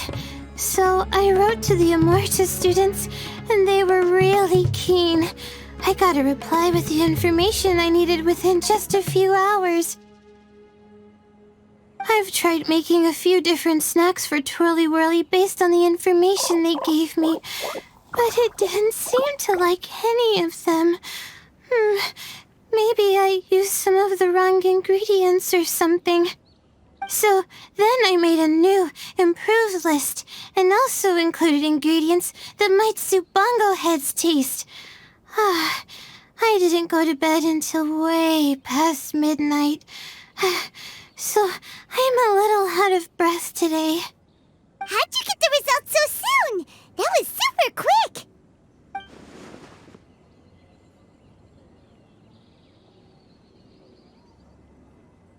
So I wrote to the Amorta students, and they were really keen. I got a reply with the information I needed within just a few hours. I've tried making a few different snacks for Twirly-Whirly based on the information they gave me, but it didn't seem to like any of them. Maybe I used some of the wrong ingredients or something. So then I made a new, improved list, and also included ingredients that might suit Bongo-Head's taste. I didn't go to bed until way past midnight. So I'm a little out of breath today. How'd you get the results so soon? That was super quick!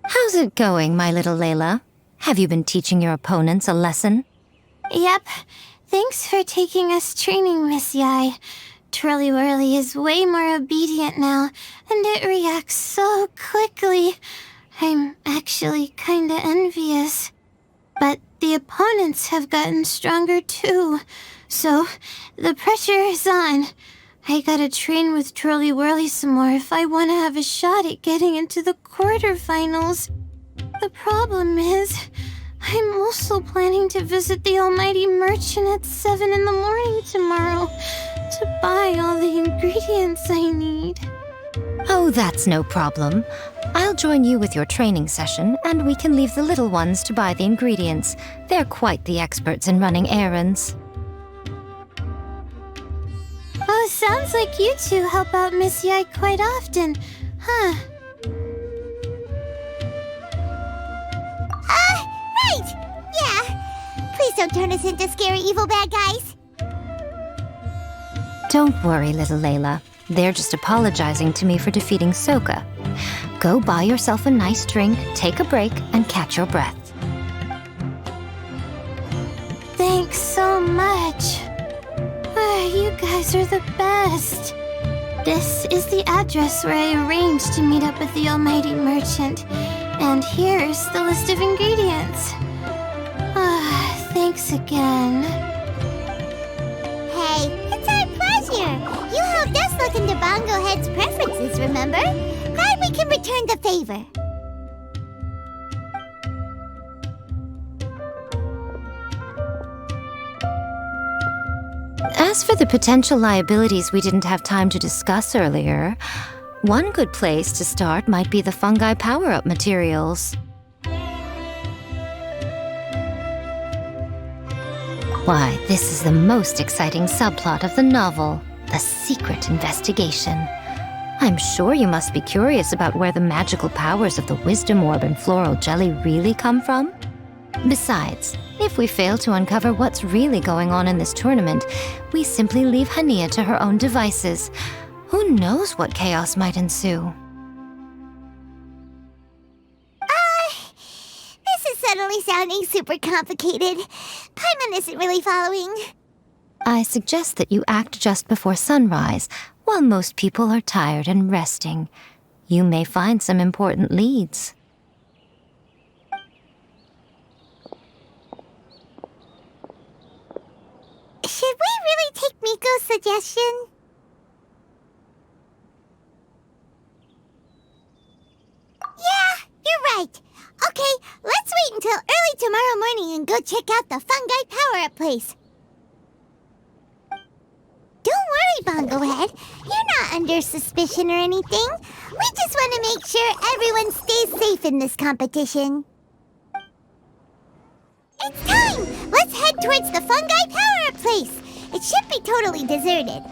How's it going, my little Layla? Have you been teaching your opponents a lesson? Yep. Thanks for taking us training, Miss Yai. Twirly-Whirly is way more obedient now, and it reacts so quickly. I'm actually kinda envious. But the opponents have gotten stronger too, so the pressure is on. I gotta train with Twirly-Whirly some more if I want to have a shot at getting into the quarterfinals. The problem is, I'm also planning to visit the Almighty Merchant at 7 in the morning tomorrow to buy all the ingredients I need. Oh, that's no problem. I'll join you with your training session, and we can leave the little ones to buy the ingredients. They're quite the experts in running errands. Oh, sounds like you two help out Miss Yai quite often, huh? Right! Yeah! Please don't turn us into scary evil bad guys. Don't worry, little Layla. They're just apologizing to me for defeating Sokka. Go buy yourself a nice drink, take a break, and catch your breath. Thanks so much. You guys are the best. This is the address where I arranged to meet up with the Almighty Merchant. And here's the list of ingredients. Thanks again. Hey, it's our pleasure. You helped us look into Bongo-Head's preferences, remember? Glad we can return the favor. As for the potential liabilities we didn't have time to discuss earlier, one good place to start might be the fungi power-up materials. Why, this is the most exciting subplot of the novel, the secret investigation. I'm sure you must be curious about where the magical powers of the wisdom orb and floral jelly really come from. Besides, if we fail to uncover what's really going on in this tournament, we simply leave Hania to her own devices. Who knows what chaos might ensue? This is suddenly sounding super complicated. Paimon isn't really following. I suggest that you act just before sunrise, while most people are tired and resting. You may find some important leads. Should we really take Miko's suggestion? Yeah, you're right. Okay, let's wait until early tomorrow morning and go check out the fungi power-up place. Don't worry, Bongo-Head. You're not under suspicion or anything. We just want to make sure everyone stays safe in this competition. It's time! Let's head towards the fungi power-up place. It should be totally deserted.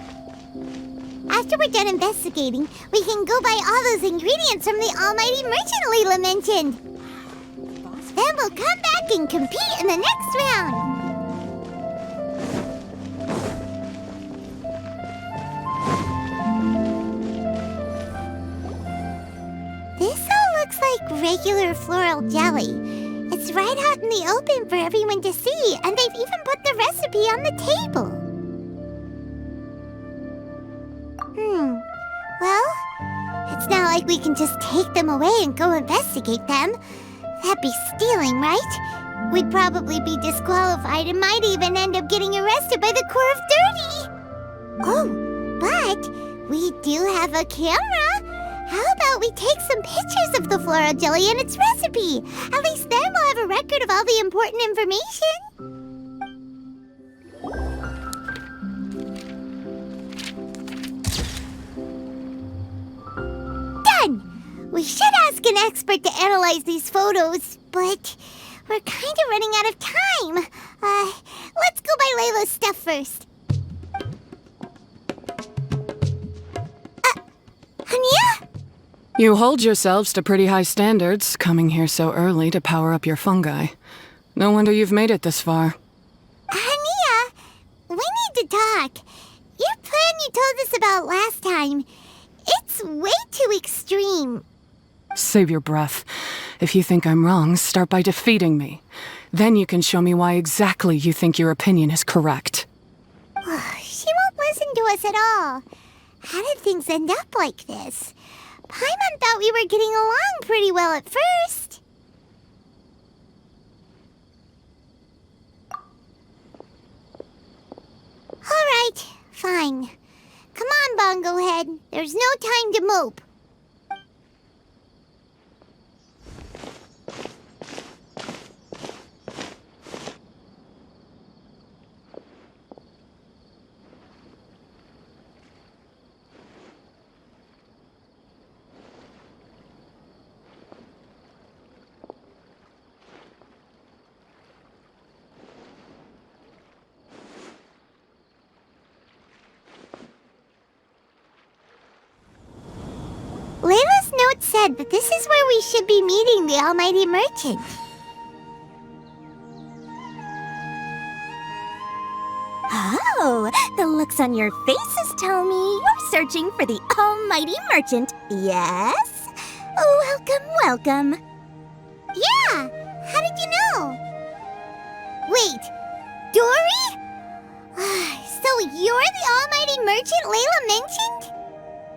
After we're done investigating, we can go buy all those ingredients from the almighty merchant Layla mentioned. Then we'll come back and compete in the next round. This all looks like regular floral jelly. It's right out in the open for everyone to see, and they've even put the recipe on the table. Well, it's not like we can just take them away and go investigate them. That'd be stealing, right? We'd probably be disqualified and might even end up getting arrested by the Corps of 30. Oh, but we do have a camera. How about we take some pictures of the floral jelly and its recipe? At least then we'll have a record of all the important information. We should ask an expert to analyze these photos, but we're kind of running out of time. Let's go buy Layla's stuff first. Hania? You hold yourselves to pretty high standards, coming here so early to power up your fungi. No wonder you've made it this far. Hania, we need to talk. Your plan you told us about last time, it's way too extreme. Save your breath. If you think I'm wrong, start by defeating me. Then you can show me why exactly you think your opinion is correct. She won't listen to us at all. How did things end up like this? Paimon thought we were getting along pretty well at first. All right, fine. Come on, Bongo-Head. There's no time to mope. Layla's note said that this is where we should be meeting the almighty merchant. Oh, the looks on your faces tell me you're searching for the almighty merchant, yes? Welcome, welcome. Yeah, how did you know? Wait, Dory? So you're the almighty merchant Layla mentioned?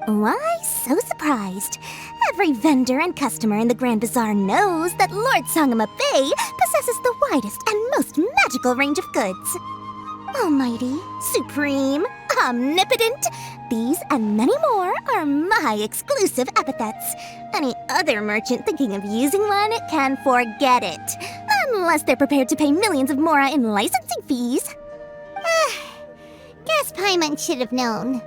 Why so surprised? Every vendor and customer in the Grand Bazaar knows that Lord Sangama Bay possesses the widest and most magical range of goods. Almighty, supreme, omnipotent, these and many more are my exclusive epithets. Any other merchant thinking of using one can forget it, unless they're prepared to pay millions of mora in licensing fees. Guess Paimon should have known.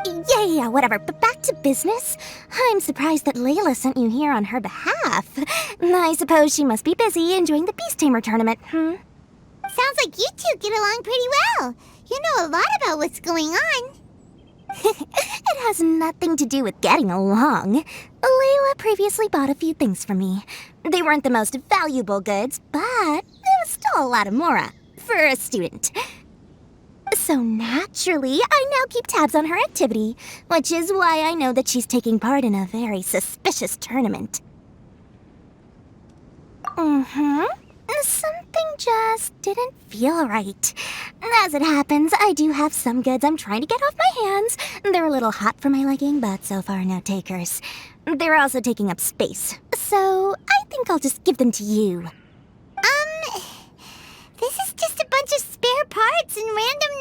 Yeah, whatever, but back to business. I'm surprised that Layla sent you here on her behalf. I suppose she must be busy enjoying the Beast Tamer tournament, Sounds like you two get along pretty well. You know a lot about what's going on. It has nothing to do with getting along. Layla previously bought a few things from me. They weren't the most valuable goods, but it was still a lot of mora for a student. So naturally, I now keep tabs on her activity, which is why I know that she's taking part in a very suspicious tournament. Something just didn't feel right. As it happens, I do have some goods I'm trying to get off my hands. They're a little hot for my liking, but so far no takers. They're also taking up space, so I think I'll just give them to you. This is just a bunch of spare parts and random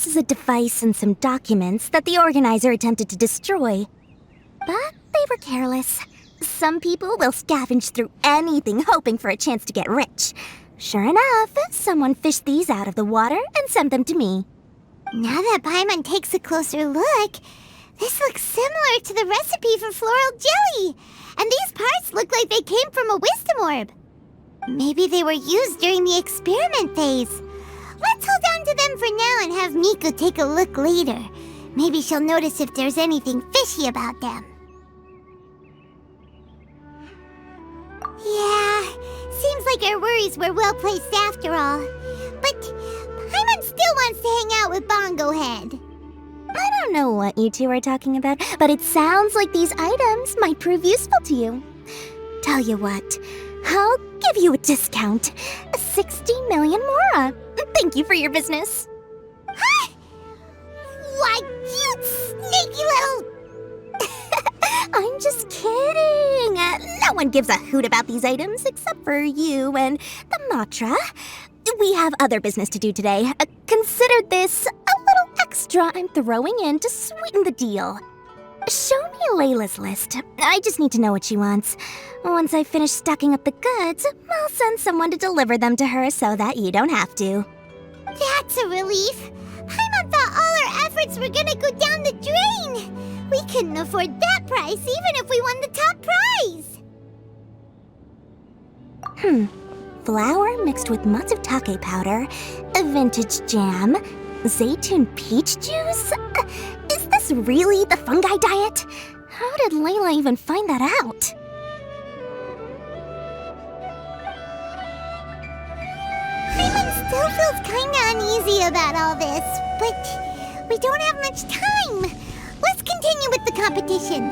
this is a device and some documents that the organizer attempted to destroy. But they were careless. Some people will scavenge through anything hoping for a chance to get rich. Sure enough, someone fished these out of the water and sent them to me. Now that Paimon takes a closer look, this looks similar to the recipe for floral jelly. And these parts look like they came from a wisdom orb. Maybe they were used during the experiment phase. Let's hold on to them for now and have Miku take a look later. Maybe she'll notice if there's anything fishy about them. Yeah, seems like our worries were well placed after all. But Paimon still wants to hang out with Bongo-Head. I don't know what you two are talking about, but it sounds like these items might prove useful to you. Tell you what, I'll give you a discount. 60 million mora. Thank you for your business. Huh? Why, you sneaky little... I'm just kidding. No one gives a hoot about these items except for you and the Matra. We have other business to do today. Consider this a little extra I'm throwing in to sweeten the deal. Show me Layla's list. I just need to know what she wants. Once I finish stocking up the goods, I'll send someone to deliver them to her so that you don't have to. That's a relief. Paimon thought all our efforts were gonna go down the drain. We couldn't afford that price even if we won the top prize. Flour mixed with matsutake powder, a vintage jam, zaytun peach juice? Is this really the fungi diet? How did Layla even find that out? Paimon still feels kinda uneasy about all this, but we don't have much time. Let's continue with the competition.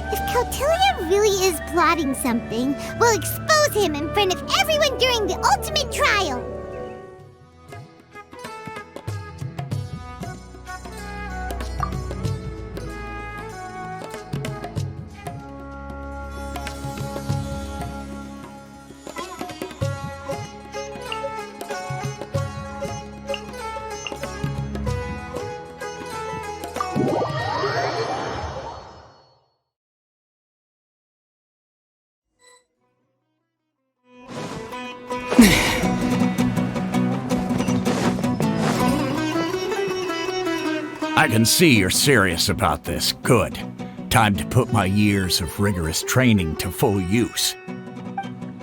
If Kautilya really is plotting something, we'll expose him in front of everyone during the ultimate trial. I can see you're serious about this. Good. Time to put my years of rigorous training to full use.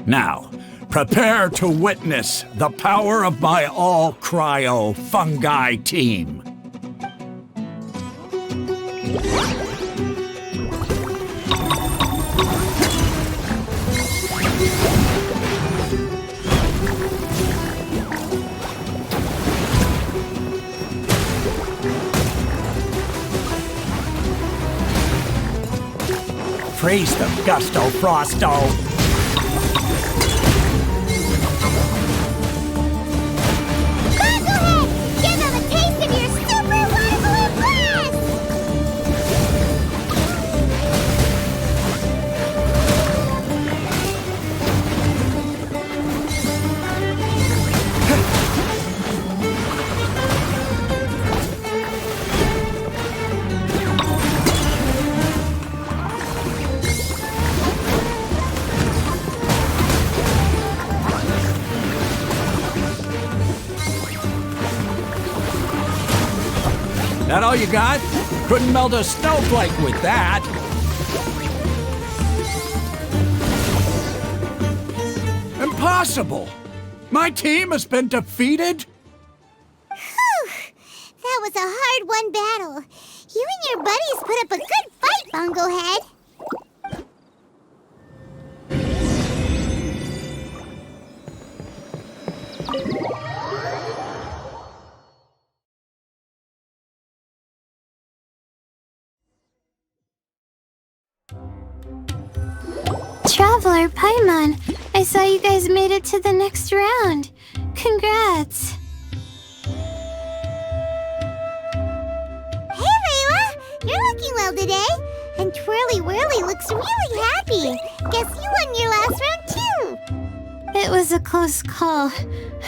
Now, prepare to witness the power of my all-cryo fungi team. Freeze them, Gusto Frosto! Bongo-Head! Give them a taste of your super water balloon blast! That all you got? Couldn't melt a snowflake with that. Impossible! My team has been defeated? Whew! That was a hard-won battle. You and your buddies put up a good fight, Bongo-Head. Traveler, Paimon, I saw you guys made it to the next round. Congrats. Hey, Layla! You're looking well today. And Twirly-Whirly looks really happy. Guess you won your last round, too. It was a close call.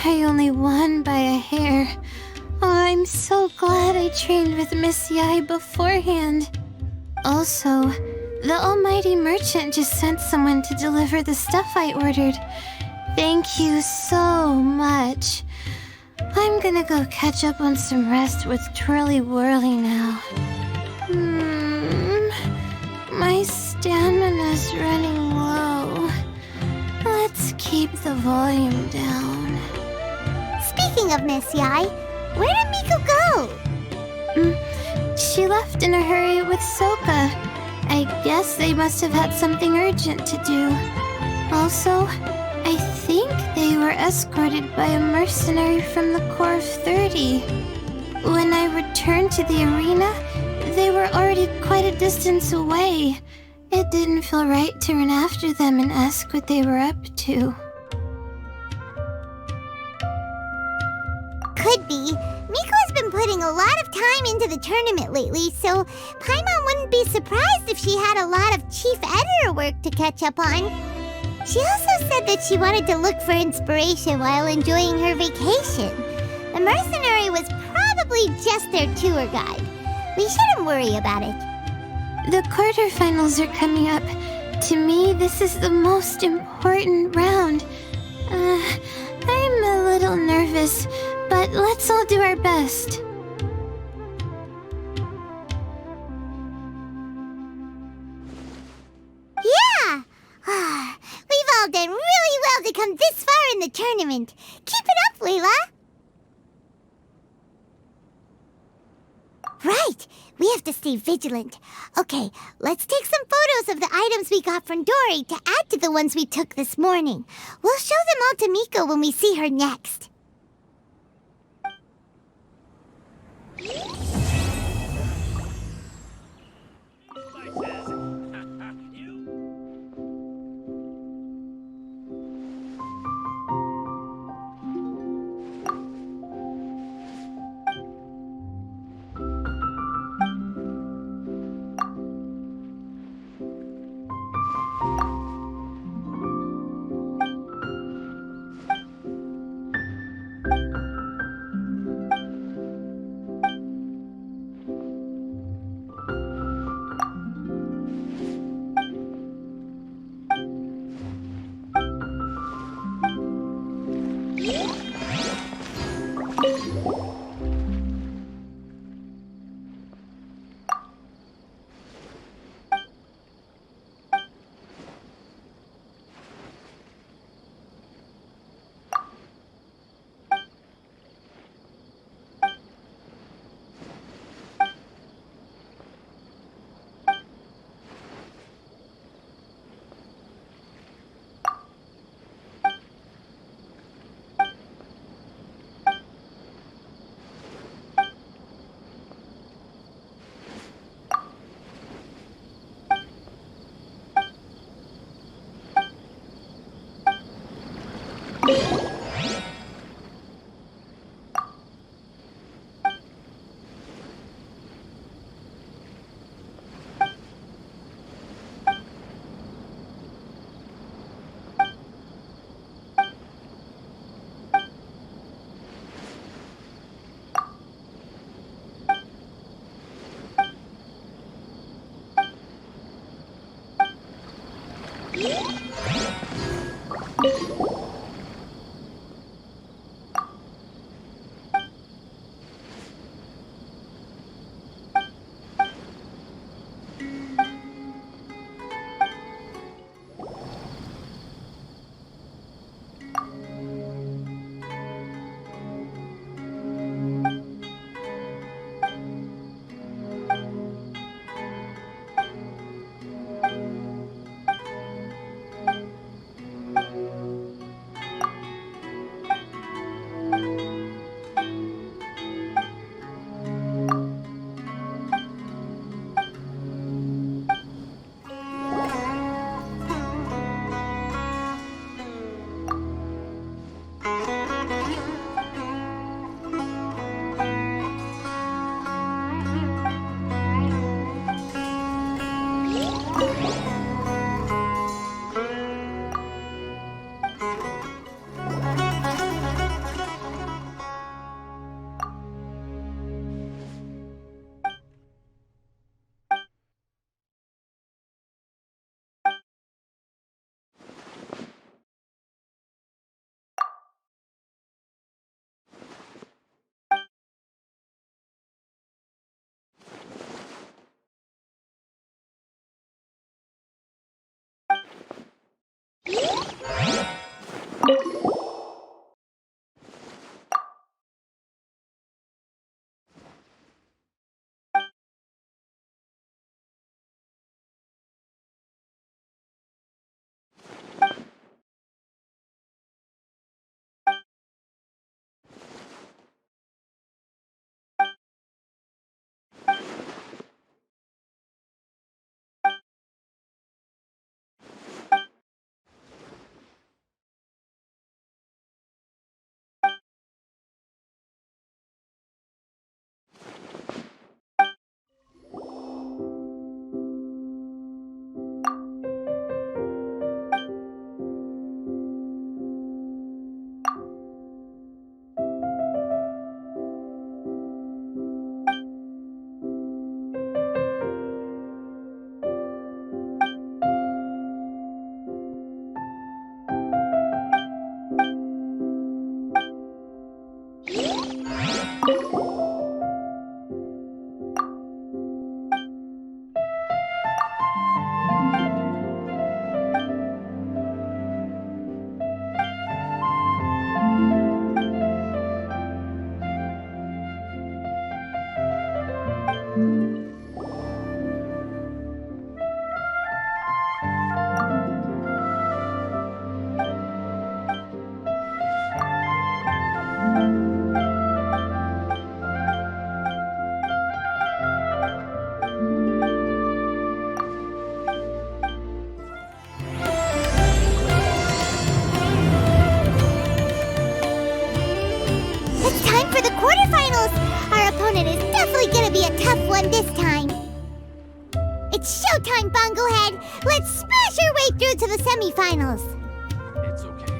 I only won by a hair. I'm so glad I trained with Miss Yai beforehand. Also, the almighty merchant just sent someone to deliver the stuff I ordered. Thank you so much. I'm gonna go catch up on some rest with Twirly-Whirly now. My stamina's running low. Let's keep the volume down. Speaking of Miss Yai, where did Miko go? She left in a hurry with Soka. I guess they must have had something urgent to do. Also, I think they were escorted by a mercenary from the Corps of 30. When I returned to the arena, they were already quite a distance away. It didn't feel right to run after them and ask what they were up to. Could be. Miko has been putting a lot of time into the tournament lately, so Paimon wouldn't be surprised if she had a lot of chief editor work to catch up on. She also said that she wanted to look for inspiration while enjoying her vacation. The mercenary was probably just their tour guide. We shouldn't worry about it. The quarterfinals are coming up. To me, this is the most important round. I'm a little nervous, but let's all do our best. Yeah! We've all done really well to come this far in the tournament. Keep it up, Layla! Right! We have to stay vigilant. Okay, let's take some photos of the items we got from Dory to add to the ones we took this morning. We'll show them all to Miko when we see her next. It's time for the quarterfinals! Our opponent is definitely gonna be a tough one this time. It's showtime, Bongo-Head! Let's smash our way through to the semifinals! It's okay.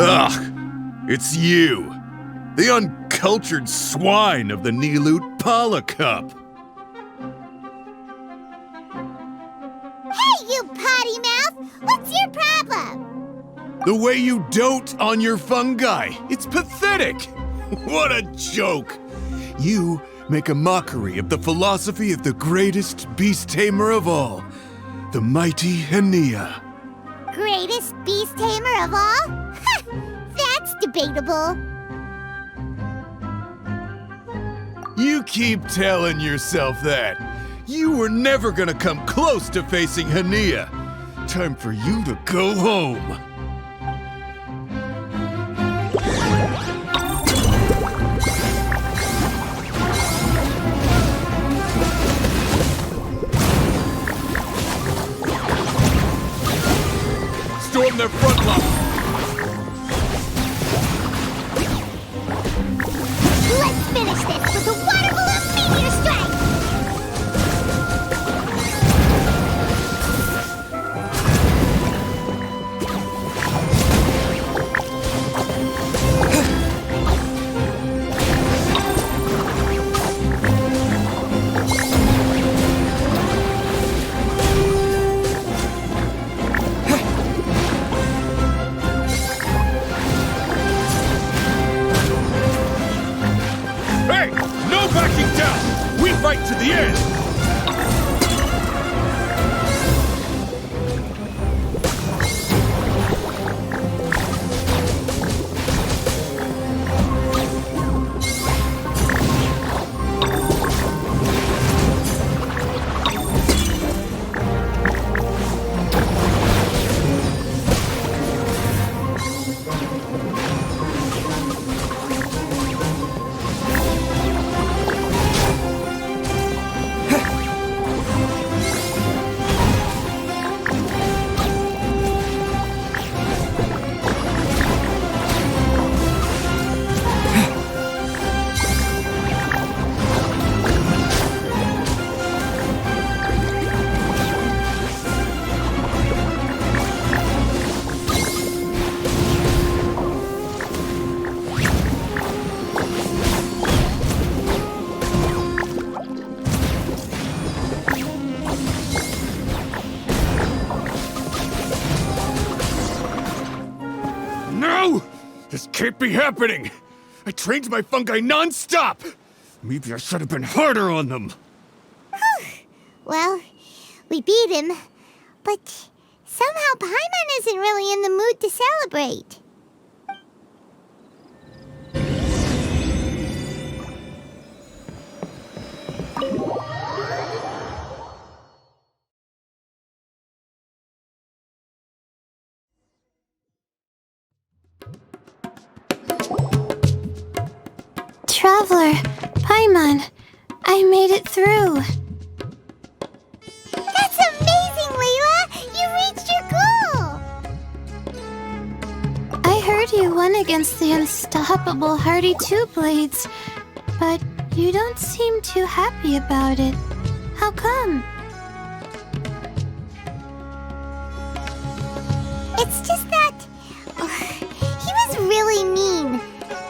Ugh! It's you! The uncultured swine of the Nilut Pala Cup! Hey, you potty mouth! What's your problem? The way you dote on your fungi! It's pathetic! What a joke! You make a mockery of the philosophy of the greatest beast tamer of all, the mighty Henia. Greatest beast tamer of all? That's debatable. You keep telling yourself that. You were never gonna come close to facing Henia. Time for you to go home. Storm their front line! Let's finish this with a water balloon meteor strike! Hey! No backing down! We fight to the end! No! This can't be happening! I trained my fungi non-stop! Maybe I should have been harder on them! Well, we beat him, but somehow Paimon isn't really in the mood to celebrate. Traveler, Paimon, I made it through. That's amazing, Layla! You reached your goal! I heard you won against the unstoppable Hardy Two Blades, but You don't seem too happy about it. How come? It's just that he was really mean.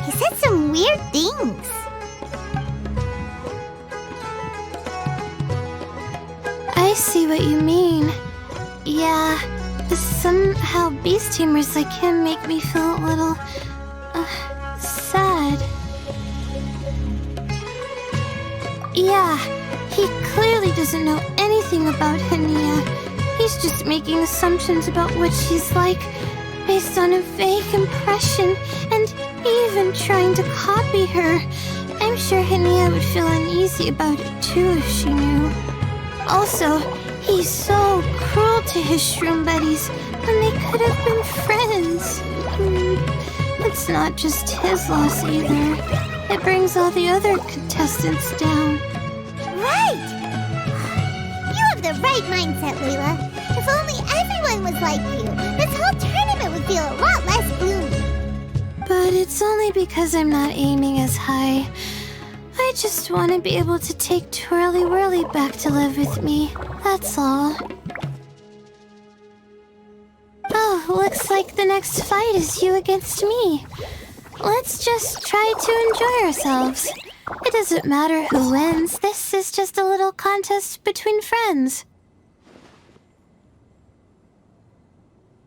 He said some weird things. I see what you mean. Yeah, somehow beast tamers like him make me feel a little sad. Yeah, he clearly doesn't know anything about Hania. He's just making assumptions about what she's like based on a vague impression and even trying to copy her. I'm sure Hania would feel uneasy about it too if she knew. Also, he's so cruel to his shroom buddies when they could have been friends. It's not just his loss either. It brings all the other contestants down. Right! You have the right mindset, Layla. If only everyone was like you, this whole tournament would feel a lot less gloomy. But it's only because I'm not aiming as high. I just want to be able to take Twirly-Whirly back to live with me. That's all. Oh, looks like the next fight is you against me. Let's just try to enjoy ourselves. It doesn't matter who wins. This is just a little contest between friends.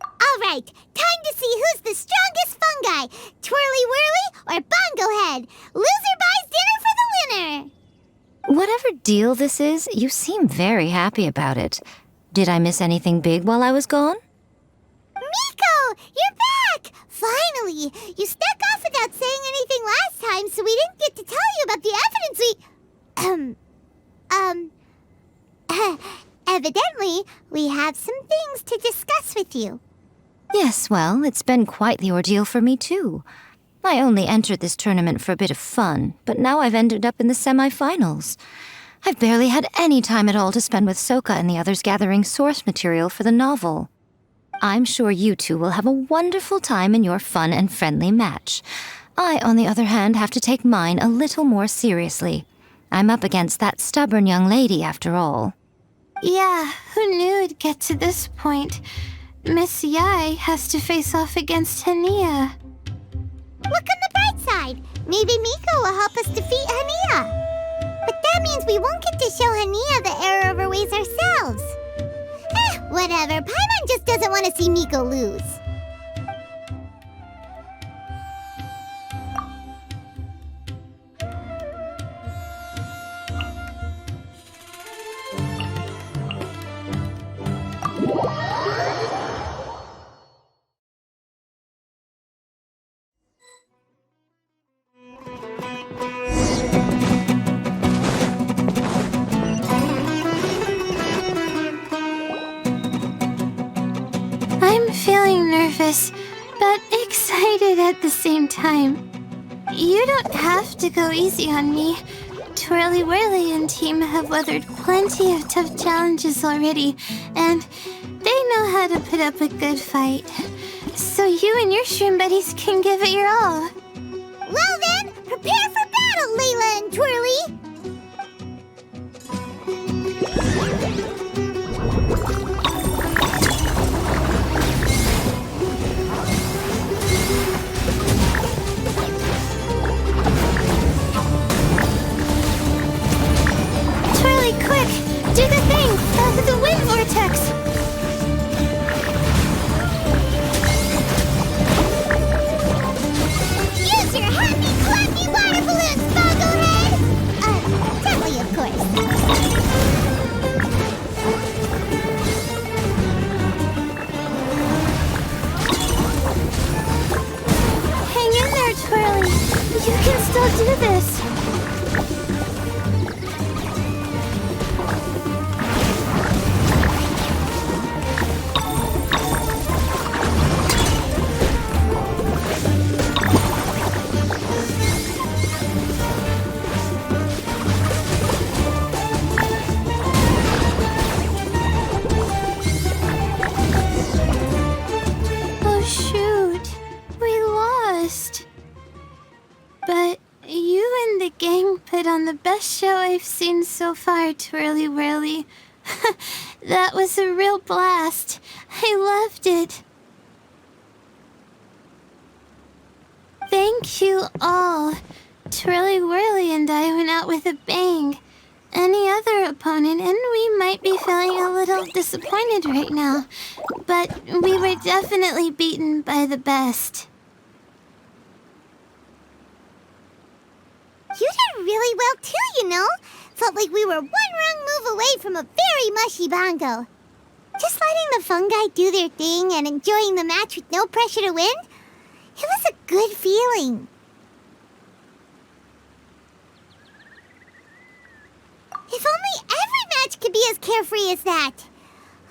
All right, time to see who's the strongest fungi, Twirly-Whirly or Bongo-Head. Loser buys dinner for the winner. Whatever deal this is, you seem very happy about it. Did I miss anything big while I was gone? Miko, you're back! Finally! You snuck off without saying anything last time, so we didn't get to tell you about the evidence evidently, we have some things to discuss with you. Yes, well, it's been quite the ordeal for me, too. I only entered this tournament for a bit of fun, but now I've ended up in the semi-finals. I've barely had any time at all to spend with Soka and the others gathering source material for the novel. I'm sure you two will have a wonderful time in your fun and friendly match. I, on the other hand, have to take mine a little more seriously. I'm up against that stubborn young lady, after all. Yeah, who knew it'd get to this point? Miss Yai has to face off against Hania. Look on the bright side. Maybe Miko will help us defeat Hania. But that means we won't get to show Hania the error of her ways ourselves. Whatever. Paimon just doesn't want to see Miko lose. But excited at the same time. You don't have to go easy on me. Twirly-Whirly and team have weathered plenty of tough challenges already, and they know how to put up a good fight. So you and your shroom buddies can give it your all. Well then, prepare for battle, Layla and Twirly! Quick! Do the thing! The wind vortex! Use your happy, clappy water balloons, Bongo-Head! Gently, of course. Hang in there, Twirly! You can still do this! gang put on the best show I've seen so far, Twirly-Whirly. That was a real blast. I loved it. Thank you all. Twirly-Whirly and I went out with a bang. Any other opponent, and we might be feeling a little disappointed right now, but we were definitely beaten by the best. You did really well too, you know. Felt like we were one wrong move away from a very mushy bongo. Just letting the fungi do their thing and enjoying the match with no pressure to win, it was a good feeling. If only every match could be as carefree as that.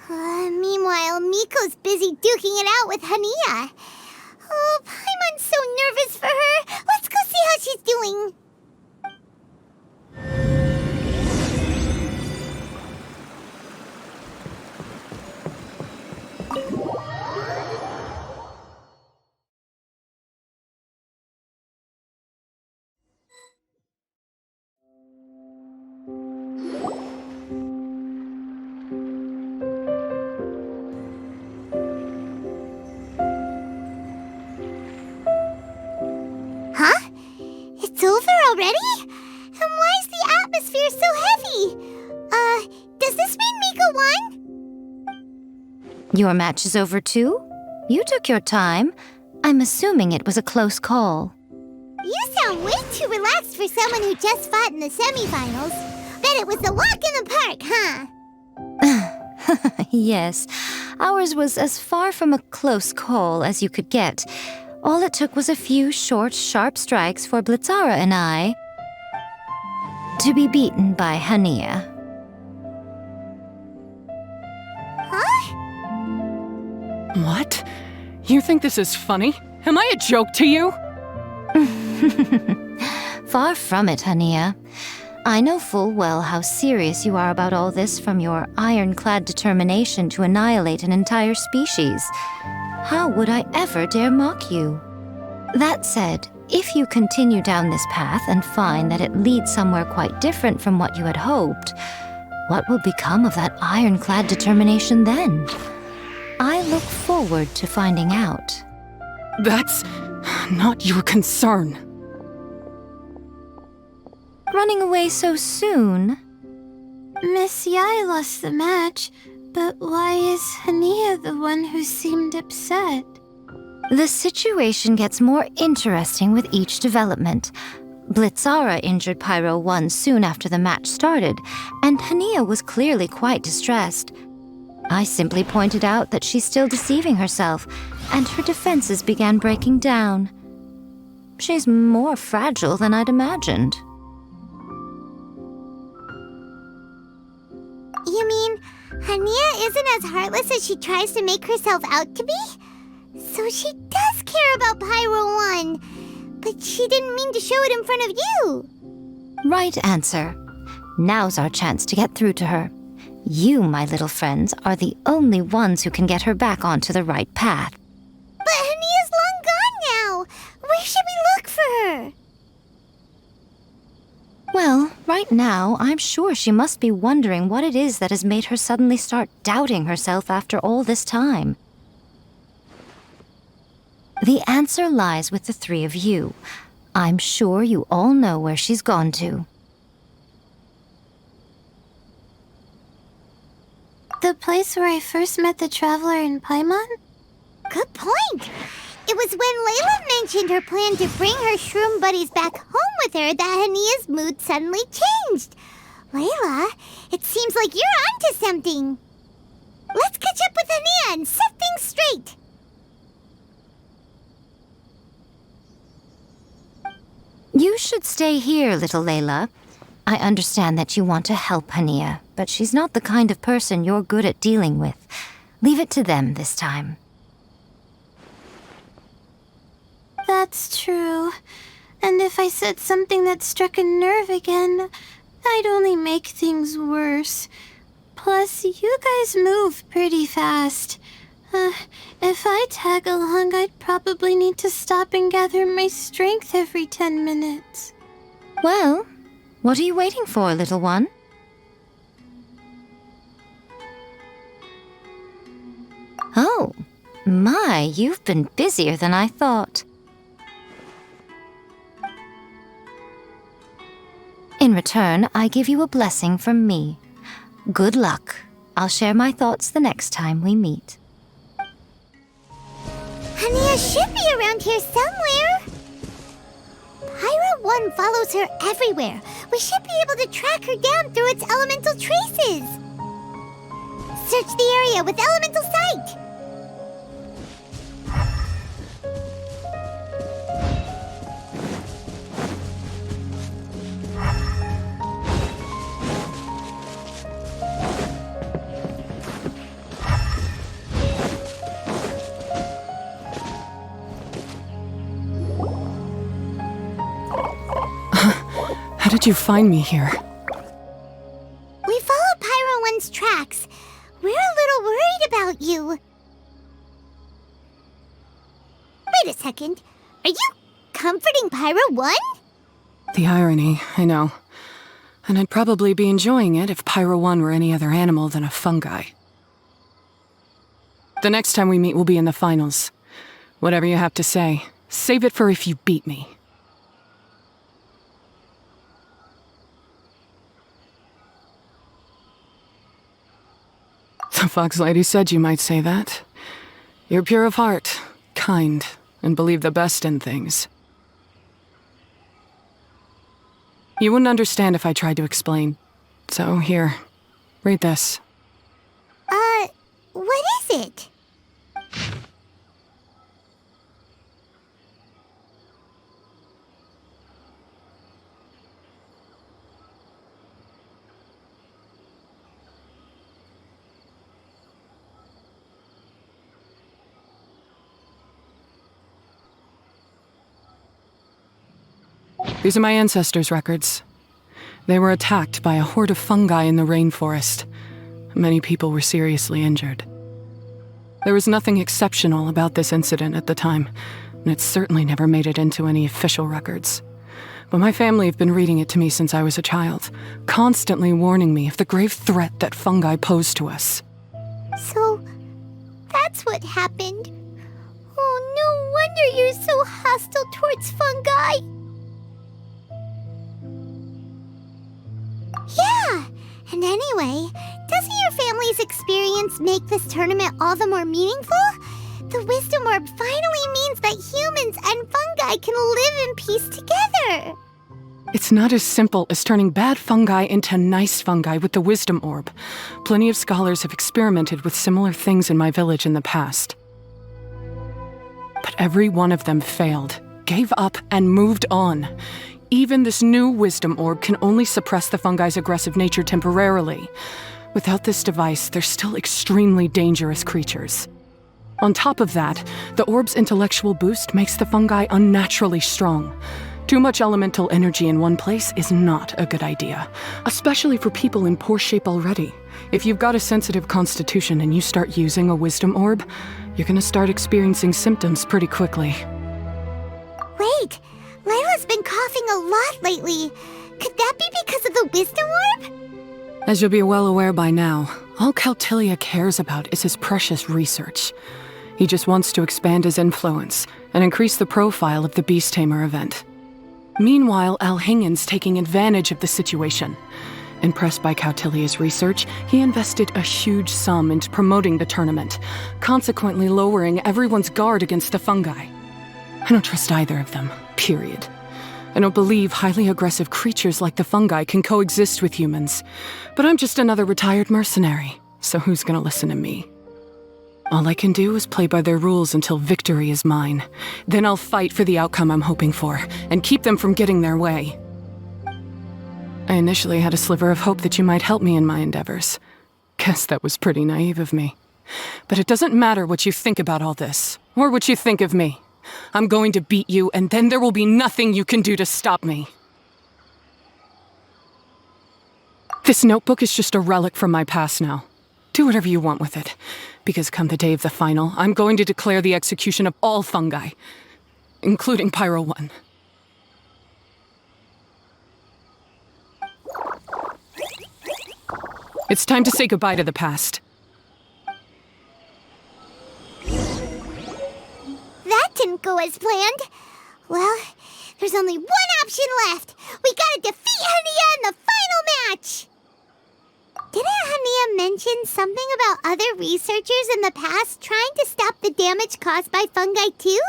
Meanwhile, Miko's busy duking it out with Hania. Oh, Paimon's so nervous for her. Let's go see how she's doing. Huh? It's over already? And why is the atmosphere so heavy? Does this mean Miko won? Your match is over too? You took your time. I'm assuming it was a close call. You sound way too relaxed for someone who just fought in the semifinals. Bet it was a walk in the park, huh? Yes, ours was as far from a close call as you could get. All it took was a few short, sharp strikes for Blitzara and I to be beaten by Hania. Huh? What? You think this is funny? Am I a joke to you? Far from it, Hania. I know full well how serious you are about all this, from your ironclad determination to annihilate an entire species. How would I ever dare mock you? That said, if you continue down this path and find that it leads somewhere quite different from what you had hoped, what will become of that ironclad determination then? I look forward to finding out. That's not your concern. Running away so soon? Miss Yai lost the match, but why is Hania the one who seemed upset? The situation gets more interesting with each development. Blitzara injured Pyro 1 soon after the match started, and Hania was clearly quite distressed. I simply pointed out that she's still deceiving herself, and her defenses began breaking down. She's more fragile than I'd imagined. You mean Hania isn't as heartless as she tries to make herself out to be? So she does care about Pyro 1, but she didn't mean to show it in front of you. Right answer. Now's our chance to get through to her. You, my little friends, are the only ones who can get her back onto the right path. But Hania's long gone now. Where should we look for her? Well, right now, I'm sure she must be wondering what it is that has made her suddenly start doubting herself after all this time. The answer lies with the three of you. I'm sure you all know where she's gone to. The place where I first met the traveler in Paimon? Good point. It was when Layla mentioned her plan to bring her shroom buddies back home with her that Hania's mood suddenly changed. Layla, it seems like you're onto something. Let's catch up with Hania and set things straight. You should stay here, little Layla. I understand that you want to help Hania, but she's not the kind of person you're good at dealing with. Leave it to them this time. That's true. And if I said something that struck a nerve again, I'd only make things worse. Plus, you guys move pretty fast. If I tag along, I'd probably need to stop and gather my strength every 10 minutes. Well, what are you waiting for, little one? Oh, my, you've been busier than I thought. In return, I give you a blessing from me. Good luck. I'll share my thoughts the next time we meet. Hania should be around here somewhere. Pyra 1 follows her everywhere. We should be able to track her down through its elemental traces. Search the area with elemental sight. How did you find me here? We followed Pyra 1's tracks. We're a little worried about you. Wait a second. Are you comforting Pyra 1? The irony, I know. And I'd probably be enjoying it if Pyro 1 were any other animal than a fungi. The next time we meet will be in the finals. Whatever you have to say, save it for if you beat me. The Fox Lady said you might say that. You're pure of heart, kind, and believe the best in things. You wouldn't understand if I tried to explain. So here, read this. What is it? These are my ancestors' records. They were attacked by a horde of fungi in the rainforest. Many people were seriously injured. There was nothing exceptional about this incident at the time, and it certainly never made it into any official records. But my family have been reading it to me since I was a child, constantly warning me of the grave threat that fungi pose to us. So, that's what happened. Oh, no wonder you're so hostile towards fungi. Yeah, and anyway, doesn't your family's experience make this tournament all the more meaningful? The Wisdom Orb finally means that humans and fungi can live in peace together. It's not as simple as turning bad fungi into nice fungi with the Wisdom Orb. Plenty of scholars have experimented with similar things in my village in the past. But every one of them failed, gave up, and moved on. Even this new Wisdom Orb can only suppress the fungi's aggressive nature temporarily. Without this device, they're still extremely dangerous creatures. On top of that, the orb's intellectual boost makes the fungi unnaturally strong. Too much elemental energy in one place is not a good idea, especially for people in poor shape already. If you've got a sensitive constitution and you start using a Wisdom Orb, you're gonna start experiencing symptoms pretty quickly. Wait, Layla's been coughing a lot lately. Could that be because of the Wisdom Orb? As you'll be well aware by now, all Kautilya cares about is his precious research. He just wants to expand his influence and increase the profile of the Beast Tamer event. Meanwhile, Alhingen's taking advantage of the situation. Impressed by Kautilya's research, he invested a huge sum into promoting the tournament, consequently lowering everyone's guard against the fungi. I don't trust either of them, period. I don't believe highly aggressive creatures like the fungi can coexist with humans. But I'm just another retired mercenary, so who's gonna listen to me? All I can do is play by their rules until victory is mine. Then I'll fight for the outcome I'm hoping for, and keep them from getting their way. I initially had a sliver of hope that you might help me in my endeavors. Guess that was pretty naive of me. But it doesn't matter what you think about all this, or what you think of me. I'm going to beat you, and then there will be nothing you can do to stop me. This notebook is just a relic from my past now. Do whatever you want with it, because come the day of the final, I'm going to declare the execution of all fungi, including Pyro 1. It's time to say goodbye to the past. That didn't go as planned. Well, there's only one option left. We gotta defeat Hania in the final match. Didn't Hania mention something about other researchers in the past trying to stop the damage caused by fungi too?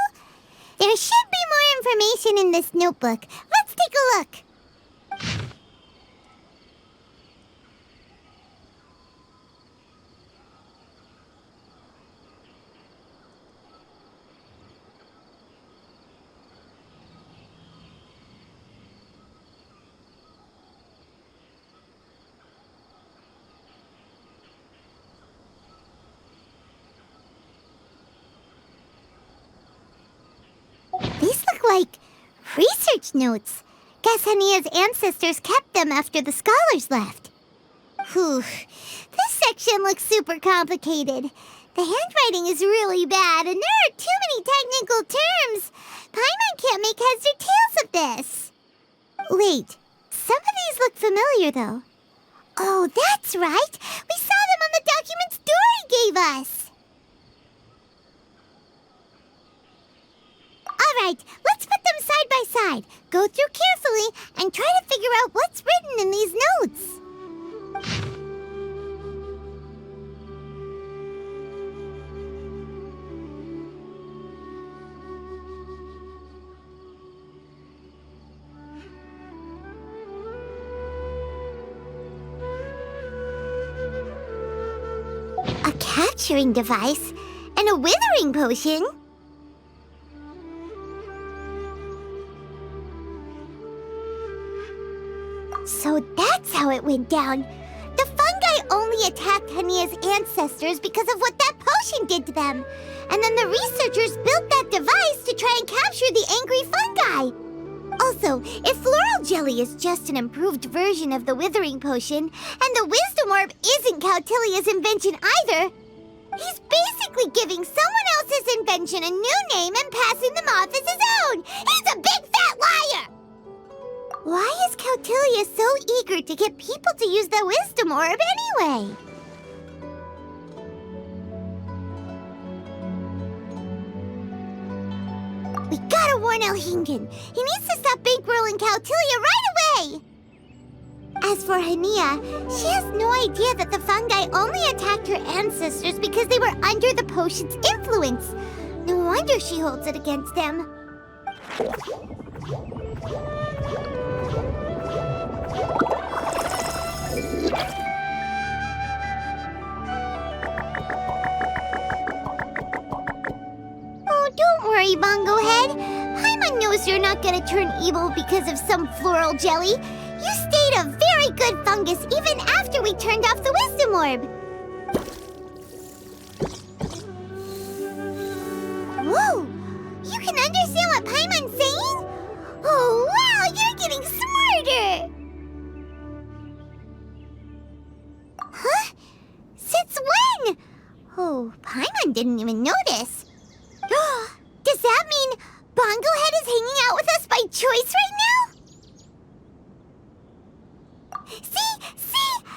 There should be more information in this notebook. Let's take a look. These look like research notes. Guess Hania's ancestors kept them after the scholars left. Whew. This section looks super complicated. The handwriting is really bad, and there are too many technical terms. Paimon can't make heads or tails of this. Wait, some of these look familiar, though. Oh, that's right. We saw them on the documents Dory gave us. All right, let's put them side by side, go through carefully, and try to figure out what's written in these notes. A capturing device and a withering potion? So that's how it went down. The fungi only attacked Hania's ancestors because of what that potion did to them. And then the researchers built that device to try and capture the angry fungi. Also, if floral jelly is just an improved version of the withering potion, and the wisdom orb isn't Cautilia's invention either, he's basically giving someone else's invention a new name and passing them off as his own. He's a big fat liar! Why is Cautilia so eager to get people to use the wisdom orb anyway? We gotta warn Elhingen. He needs to stop bankrolling Cautilia right away! As for Hania, she has no idea that the fungi only attacked her ancestors because they were under the potion's influence. No wonder she holds it against them. Oh, don't worry, Bongo-Head. Paimon knows you're not gonna turn evil because of some floral jelly. You stayed a very good fungus even after we turned off the wisdom orb. Whoa! You can understand what Paimon's saying? Oh, wow! You're getting smarter! Huh? Since when? Oh, Paimon didn't even notice. Does that mean Bongo-Head is hanging out with us by choice right now? See?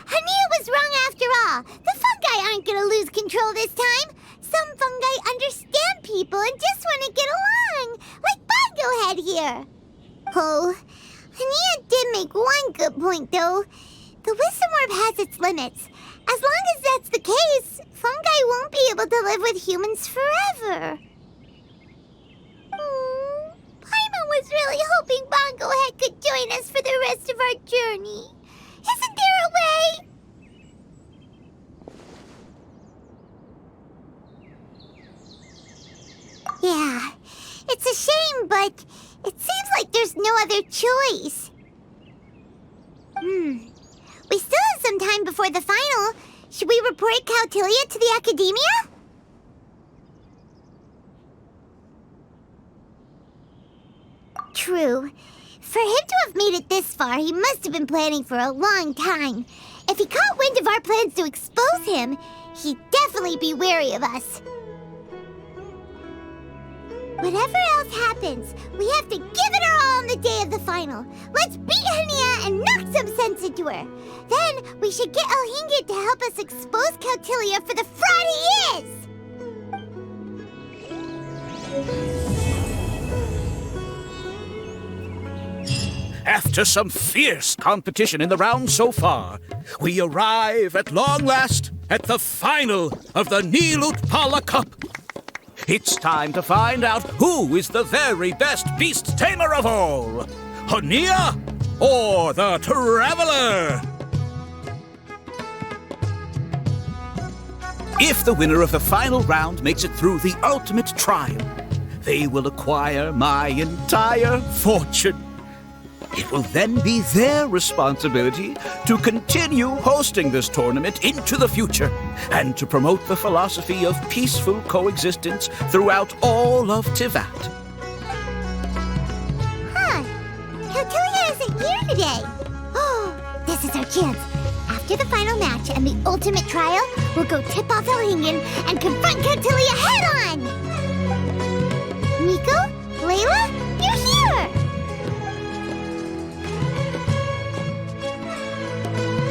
Hania was wrong after all. The fungi aren't gonna lose control this time. Some fungi understand people and just want to get along, like Bongo-Head here. Oh, Hania did make one good point, though. The wisdom orb has its limits. As long as that's the case, fungi won't be able to live with humans forever. Paimon was really hoping Bongo-Head could join us for the rest of our journey. Isn't there a way? Yeah, it's a shame, but it seems like there's no other choice. We still have some time before the final. Should we report Cautilia to the academia? True. For him to have made it this far, he must have been planning for a long time. If he caught wind of our plans to expose him, he'd definitely be wary of us. Whatever else happens, we have to give it our all on the day of the final. Let's beat Hania and knock some sense into rescuer. Then we should get Elhinget to help us expose Kautilya for the fraud he is! After some fierce competition in the round so far, we arrive at long last at the final of the Nilut Pala Cup. It's time to find out who is the very best beast tamer of all, Hania or the Traveler? If the winner of the final round makes it through the ultimate trial, they will acquire my entire fortune. It will then be their responsibility to continue hosting this tournament into the future and to promote the philosophy of peaceful coexistence throughout all of Tivat. Huh. Kautilya isn't here today. Oh, this is our chance. After the final match and the ultimate trial, we'll go tip off Elhinget and confront Kautilya head-on! Nico? Layla? You're here!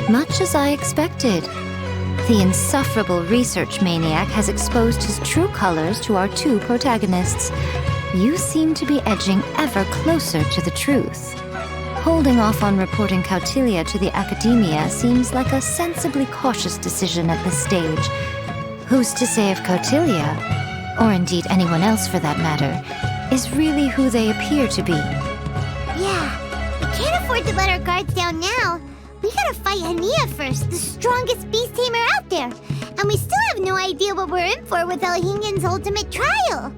Much as I expected. The insufferable research maniac has exposed his true colors to our two protagonists. You seem to be edging ever closer to the truth. Holding off on reporting Kautilya to the Academia seems like a sensibly cautious decision at this stage. Who's to say if Kautilya, or indeed anyone else for that matter, is really who they appear to be? Yeah, we can't afford to let our guards down now. We gotta fight Hania first, the strongest beast tamer out there. And we still have no idea what we're in for with Elhinget's ultimate trial.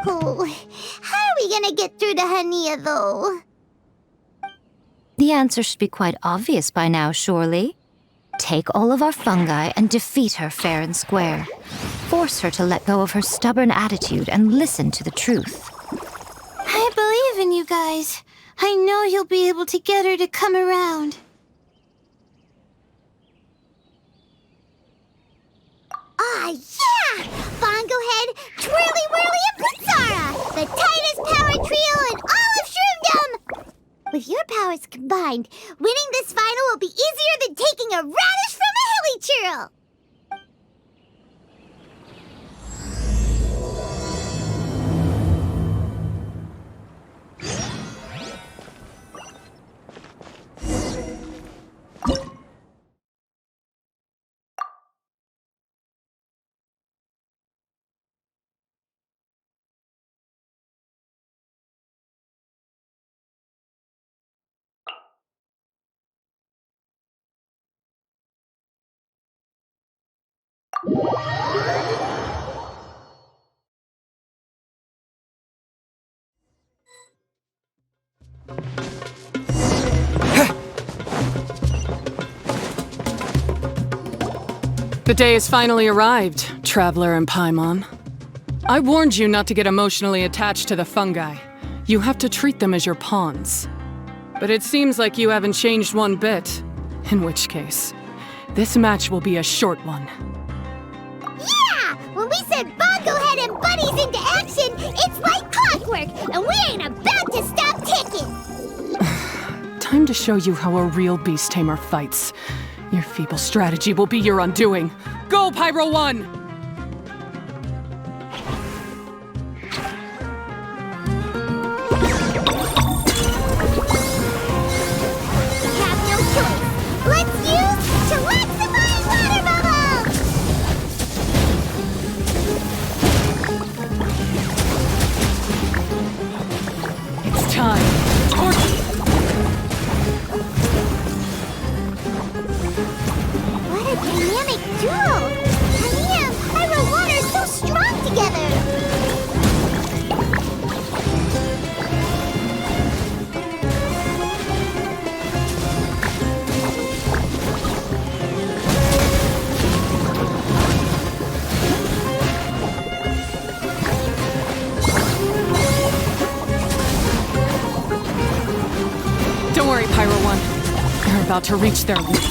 Oh, how are we gonna get through to Hania, though? The answer should be quite obvious by now, surely. Take all of our fungi and defeat her fair and square. Force her to let go of her stubborn attitude and listen to the truth. I believe in you guys. I know you'll be able to get her to come around. Ah, yeah! Bongo-Head, Twirly-Whirly, and Blitzara! The tightest power trio in all of Shroomdom! With your powers combined, winning this final will be easier than taking a radish from a hilly churl! The day has finally arrived, Traveler and Paimon. I warned you not to get emotionally attached to the fungi. You have to treat them as your pawns. But it seems like you haven't changed one bit. In which case, this match will be a short one. Yeah! When we send Bongo-Head and buddies into action, it's like clockwork, and we ain't about to stop ticking! Time to show you how a real beast tamer fights. Your feeble strategy will be your undoing. Go, Pyro 1! We have no choice. Let's use Chillaxifying Water Bubble! It's time. What a dynamic duo! Hania and Pyro 1 are so strong together! Don't worry, Pyro 1. They're about to reach their limit.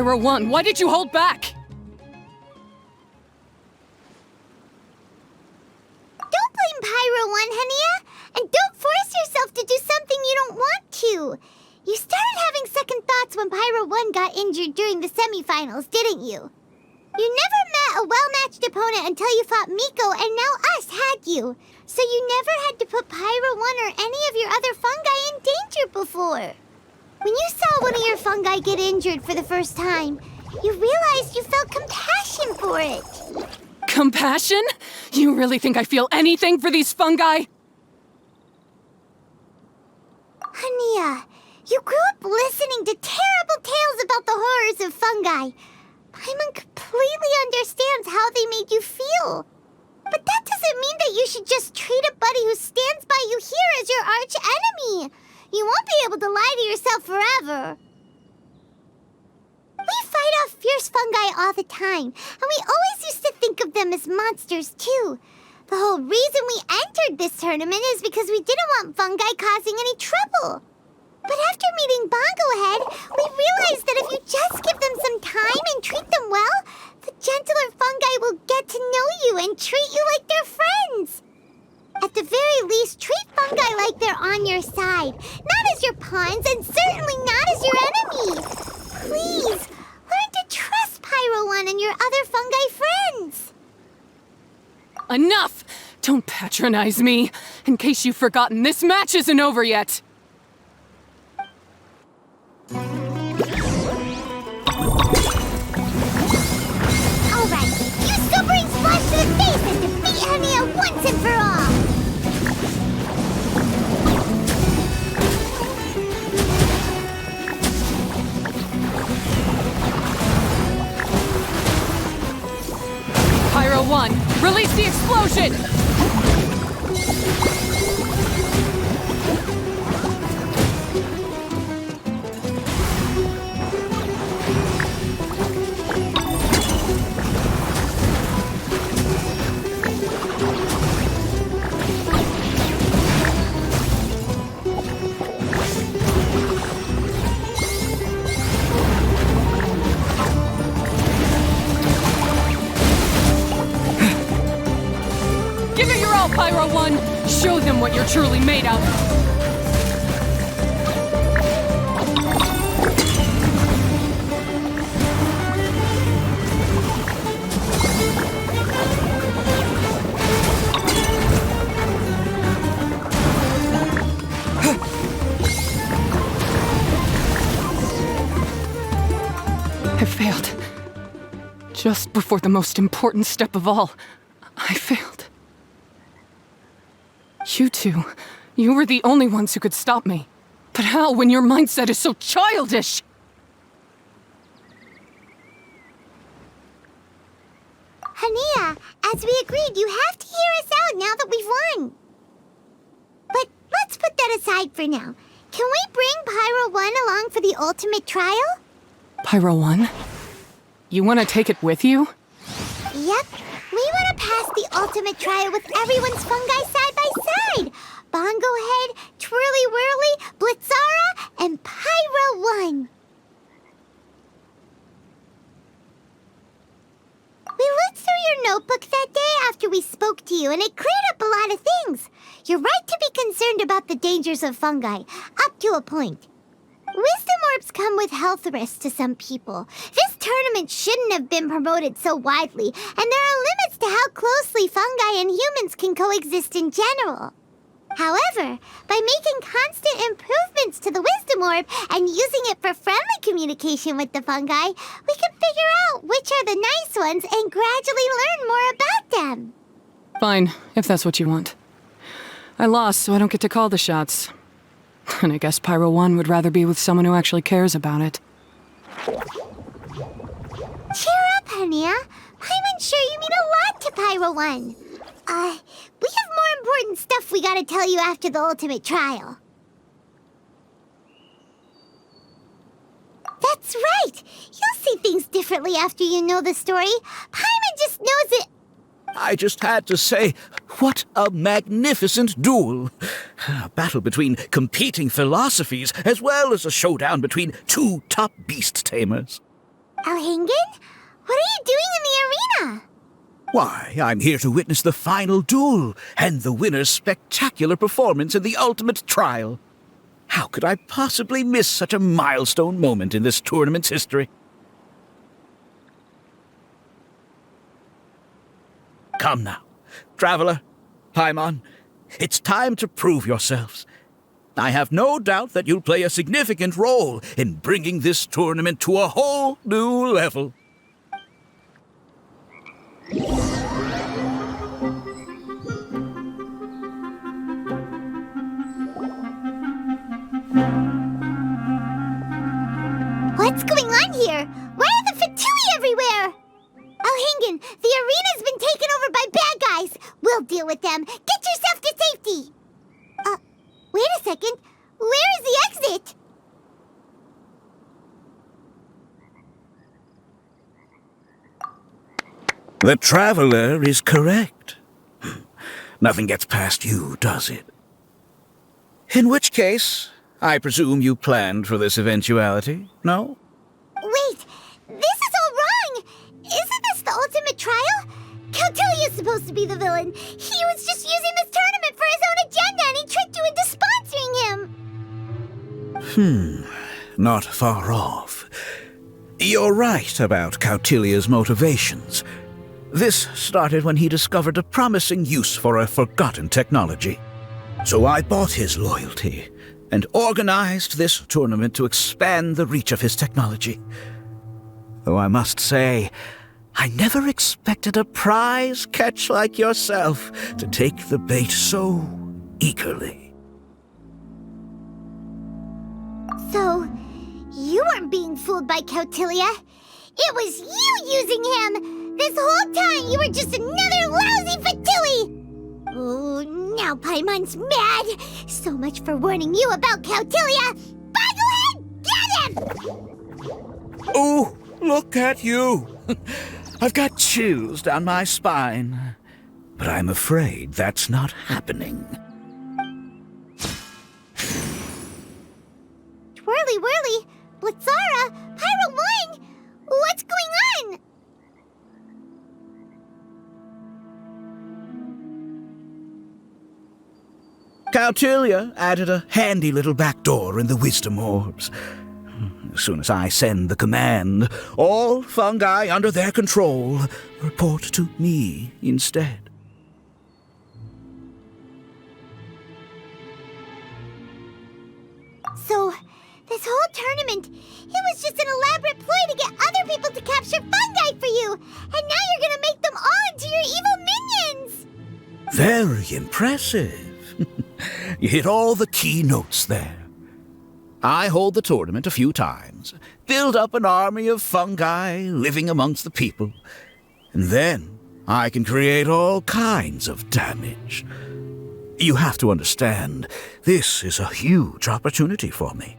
Pyro 1, why did you hold back? Don't blame Pyro 1, Hania. And don't force yourself to do something you don't want to. You started having second thoughts when Pyro 1 got injured during the semifinals, didn't you? You never met a well-matched opponent until you fought Miko, and now us had you. So you never had to put Pyro 1 or any of your other fungi in danger before. When you saw one of your fungi get injured for the first time, you realized you felt compassion for it. Compassion? You really think I feel anything for these fungi? Hania, you grew up listening to terrible tales about the horrors of fungi. Paimon completely understands how they made you feel. But that doesn't mean that you should just treat a buddy who stands by you here as your arch enemy. You won't be able to lie to yourself forever. We fight off fierce fungi all the time, and we always used to think of them as monsters too. The whole reason we entered this tournament is because we didn't want fungi causing any trouble. But after meeting Bongo-Head, we realized that if you just give them some time and treat them well, the gentler fungi will get to know you and treat you like they're friends. At the very least, treat fungi like they're on your side, not as your pawns and certainly not as your enemy. Please, learn to trust Pyro 1 and your other fungi friends. Enough! Don't patronize me. In case you've forgotten, this match isn't over yet. Alright, use Sobering Splash to the face and defeat Hania once and for all! Pyro 1, release the explosion! Give it your all, Pyro 1! Show them what you're truly made of! I failed. Just before the most important step of all, I failed. You two, you were the only ones who could stop me. But how when your mindset is so childish? Hania, as we agreed, you have to hear us out now that we've won. But let's put that aside for now. Can we bring Pyro 1 along for the ultimate trial? Pyro 1? You want to take it with you? Yep. We want to pass the ultimate trial with everyone's fungi side by side. Bongo-Head, Twirly-Whirly, Blitzara, and Pyro 1. We looked through your notebook that day after we spoke to you, and it cleared up a lot of things. You're right to be concerned about the dangers of fungi, up to a point. Wisdom orbs come with health risks to some people. This tournament shouldn't have been promoted so widely, and there are limits to how closely fungi and humans can coexist in general. However, by making constant improvements to the Wisdom Orb and using it for friendly communication with the fungi, we can figure out which are the nice ones and gradually learn more about them. Fine, if that's what you want. I lost, so I don't get to call the shots. And I guess Pyro 1 would rather be with someone who actually cares about it. Cheer up, Hania. I'm sure you mean a lot to Pyro 1. We have more important stuff we gotta tell you after the ultimate trial. That's right! You'll see things differently after you know the story. Paimon just knows it. I just had to say, what a magnificent duel. A battle between competing philosophies, as well as a showdown between two top beast tamers. Alhingan? What are you doing in the arena? Why, I'm here to witness the final duel and the winner's spectacular performance in the ultimate trial. How could I possibly miss such a milestone moment in this tournament's history? Come now, Traveler, Paimon, it's time to prove yourselves. I have no doubt that you'll play a significant role in bringing this tournament to a whole new level. What's going on here? Why are the Fatui everywhere? Alhingan, the arena's been taken over by bad guys. We'll deal with them. Get yourself to safety. Wait a second. Where is the exit? The Traveler is correct. Nothing gets past you, does it? In which case, I presume you planned for this eventuality, no? Wait, this is all wrong. Isn't this the ultimate trial? Cautilia's supposed to be the villain. He was just using this tournament for his own agenda and he tricked you into sponsoring him. Not far off. You're right about Cautilia's motivations. This started when he discovered a promising use for a forgotten technology. So I bought his loyalty and organized this tournament to expand the reach of his technology. Though I must say, I never expected a prize catch like yourself to take the bait so eagerly. So, you weren't being fooled by Cautilia. It was you using him! This whole time you were just another lousy Fatui! Oh, now Paimon's mad! So much for warning you about Cautilia! Bongo-Head, get him! Oh, look at you! I've got chills down my spine. But I'm afraid that's not happening. Twirly-Whirly, Blitzara, Pyro 1! What's going on? Cautilia added a handy little back door in the wisdom orbs. As soon as I send the command, all fungi under their control report to me instead. So, this whole tournament, it was just an elaborate ploy to get other people to capture fungi for you! And now you're gonna make them all into your evil minions! Very impressive. You hit all the key notes there. I hold the tournament a few times, build up an army of fungi living amongst the people, and then I can create all kinds of damage. You have to understand, this is a huge opportunity for me.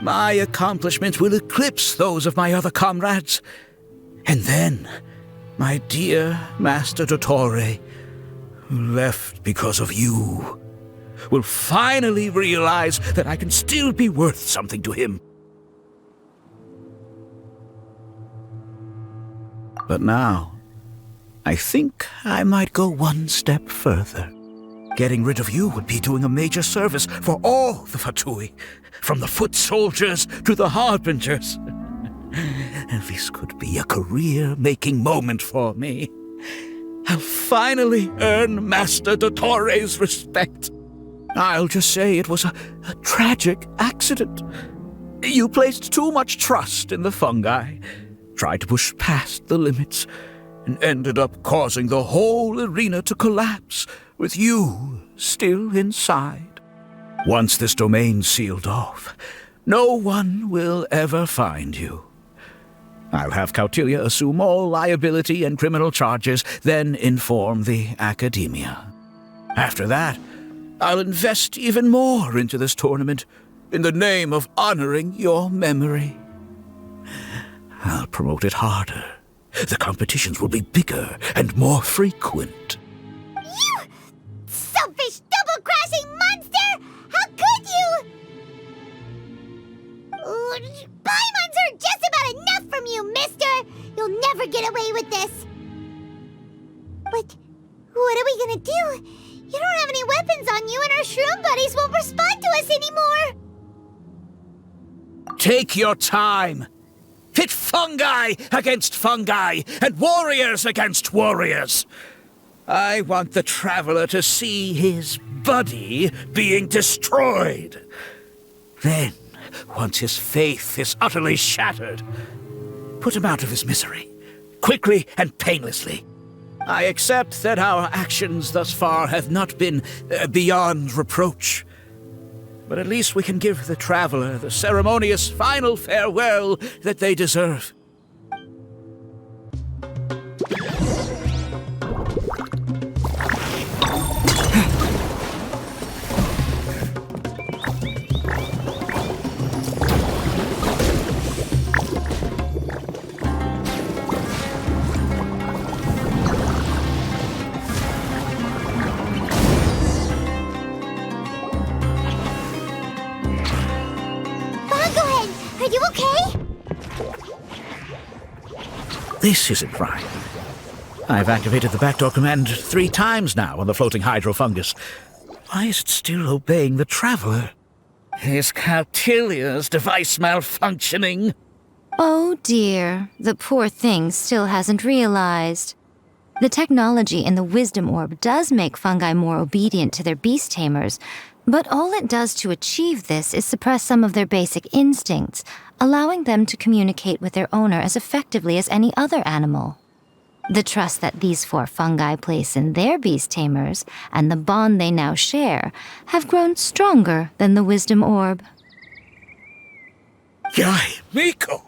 My accomplishments will eclipse those of my other comrades. And then, my dear Master Dottore, who left because of you, will finally realize that I can still be worth something to him. But now, I think I might go one step further. Getting rid of you would be doing a major service for all the Fatui, from the foot soldiers to the harbingers. And this could be a career-making moment for me. I'll finally earn Master Dottore's respect. I'll just say it was a tragic accident. You placed too much trust in the fungi, tried to push past the limits, and ended up causing the whole arena to collapse, with you still inside. Once this domain's sealed off, no one will ever find you. I'll have Cautilia assume all liability and criminal charges, then inform the academia. After that, I'll invest even more into this tournament in the name of honoring your memory. I'll promote it harder. The competitions will be bigger and more frequent. You selfish, double-crashing monster! How could you? Paimon's heard just about enough from you, mister! our shroom buddies won't respond to us anymore! Take your time. Pit fungi against fungi, and warriors against warriors. I want the traveler to see his buddy being destroyed. Then, once his faith is utterly shattered, put him out of his misery, quickly and painlessly. I accept that our actions thus far have not been beyond reproach. But at least we can give the traveler the ceremonious final farewell that they deserve. Bongo-Head, are you okay? This isn't right. I've activated the backdoor command 3 times now on the floating hydrofungus. Why is it still obeying the traveler? Is Cautilia's device malfunctioning? Oh dear, the poor thing still hasn't realized. The technology in the Wisdom Orb does make fungi more obedient to their beast tamers, but all it does to achieve this is suppress some of their basic instincts, allowing them to communicate with their owner as effectively as any other animal. The trust that these 4 fungi place in their beast tamers, and the bond they now share, have grown stronger than the Wisdom Orb. Yai, Miko!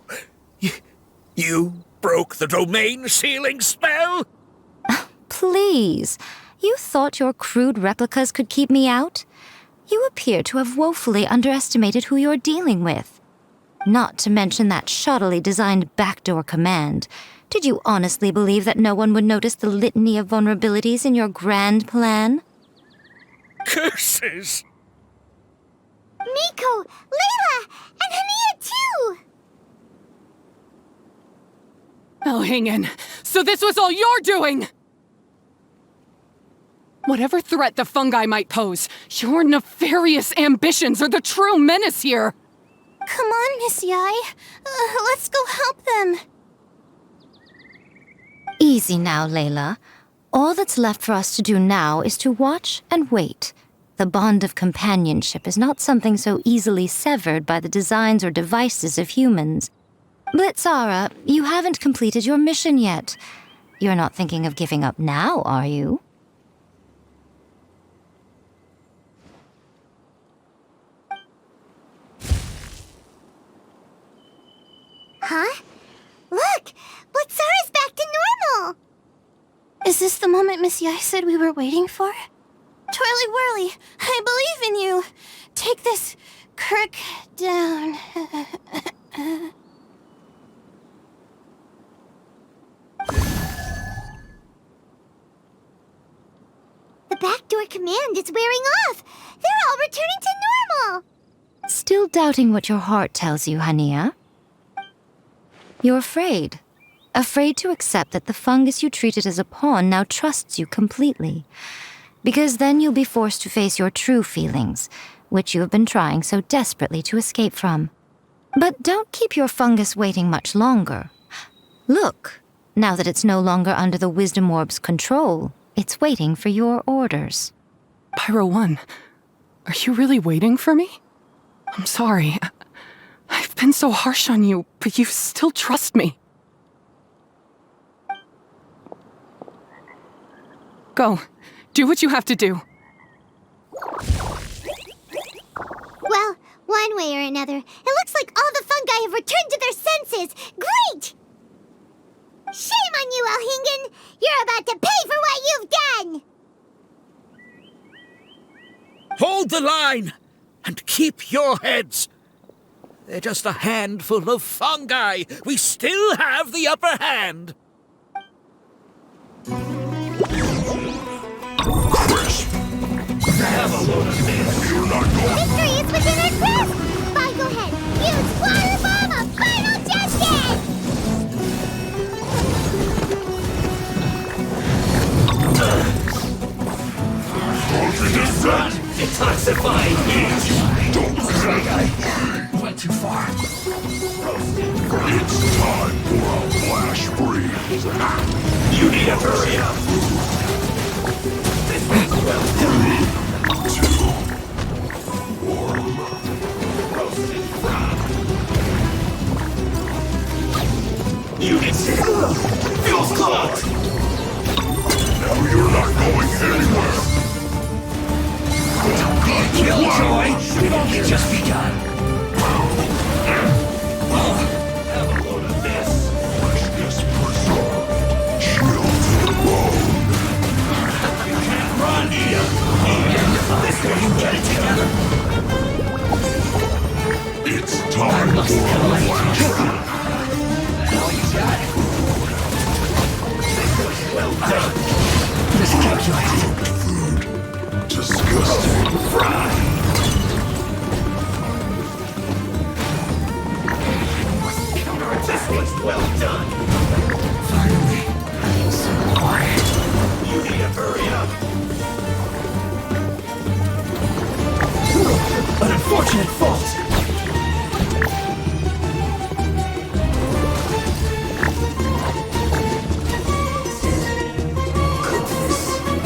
You broke the domain sealing spell? Please, you thought your crude replicas could keep me out? You appear to have woefully underestimated who you're dealing with. Not to mention that shoddily designed backdoor command. Did you honestly believe that no one would notice the litany of vulnerabilities in your grand plan? Curses! Miko, Layla, and Hania too! Oh, hang in. So this was all you're doing! Whatever threat the fungi might pose, your nefarious ambitions are the true menace here! Come on, Miss Yai. Let's go help them. Easy now, Layla. All that's left for us to do now is to watch and wait. The bond of companionship is not something so easily severed by the designs or devices of humans. Blitzara, you haven't completed your mission yet. You're not thinking of giving up now, are you? Huh? Look! Blitzara's back to normal! Is this the moment Miss Yai said we were waiting for? Twirly-Whirly, I believe in you. Take this crook down. The backdoor command is wearing off! They're all returning to normal! Still doubting what your heart tells you, Hania? You're afraid. Afraid to accept that the fungus you treated as a pawn now trusts you completely. Because then you'll be forced to face your true feelings, which you have been trying so desperately to escape from. But don't keep your fungus waiting much longer. Look, now that it's no longer under the Wisdom Orb's control, it's waiting for your orders. Pyro 1, are you really waiting for me? I'm sorry. I've been so harsh on you, but you still trust me. Go. Do what you have to do. Well, one way or another, it looks like all the fungi have returned to their senses! Great! Shame on you, Elhingen! You're about to pay for what you've done! Hold the line! And keep your heads! They're just a handful of fungi! We still have the upper hand! Victory is within our grasp! Bongo-Head, use Water Bomb of Final Justice! Run! Detoxify! Went too far. It's time for a flash freeze. You need to hurry up! Units! Fuel's clogged! Now you're not going anywhere. Killjoy! We've only just begun! Have a load of this! Freshness preserved. Chill to the bone. You can't run, Nia! This way you get it together! It's time for a flash freeze. Now you got it! Well done! Miscalculated! Disgusting. This was well done! Finally, so quiet. You need to hurry up! An unfortunate fault!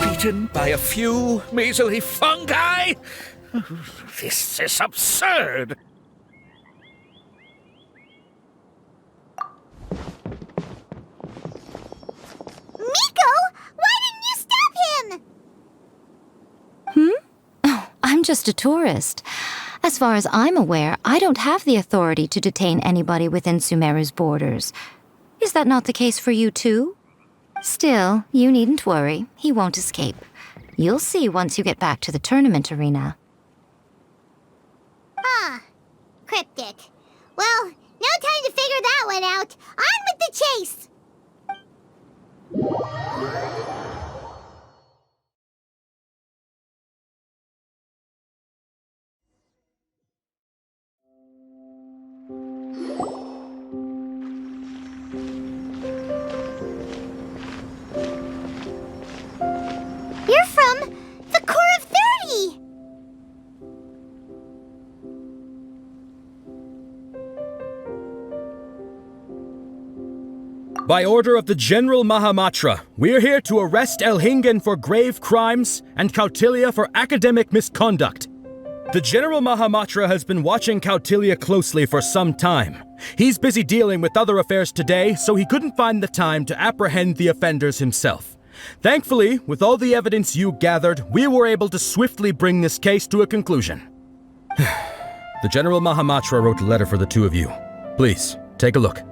Beaten by a few measly fungi? This is absurd! Miko! Why didn't you stop him? I'm just a tourist. As far as I'm aware, I don't have the authority to detain anybody within Sumeru's borders. Is that not the case for you too? Still, you needn't worry. He won't escape. You'll see once you get back to the tournament arena. Cryptic. Well, no time to figure that one out. On with the chase! You're from the Core of 30! By order of the General Mahamatra, we're here to arrest Elhingen for grave crimes and Kautilya for academic misconduct. The General Mahamatra has been watching Kautilya closely for some time. He's busy dealing with other affairs today, so he couldn't find the time to apprehend the offenders himself. Thankfully, with all the evidence you gathered, we were able to swiftly bring this case to a conclusion. The General Mahamatra wrote a letter for the two of you. Please, take a look.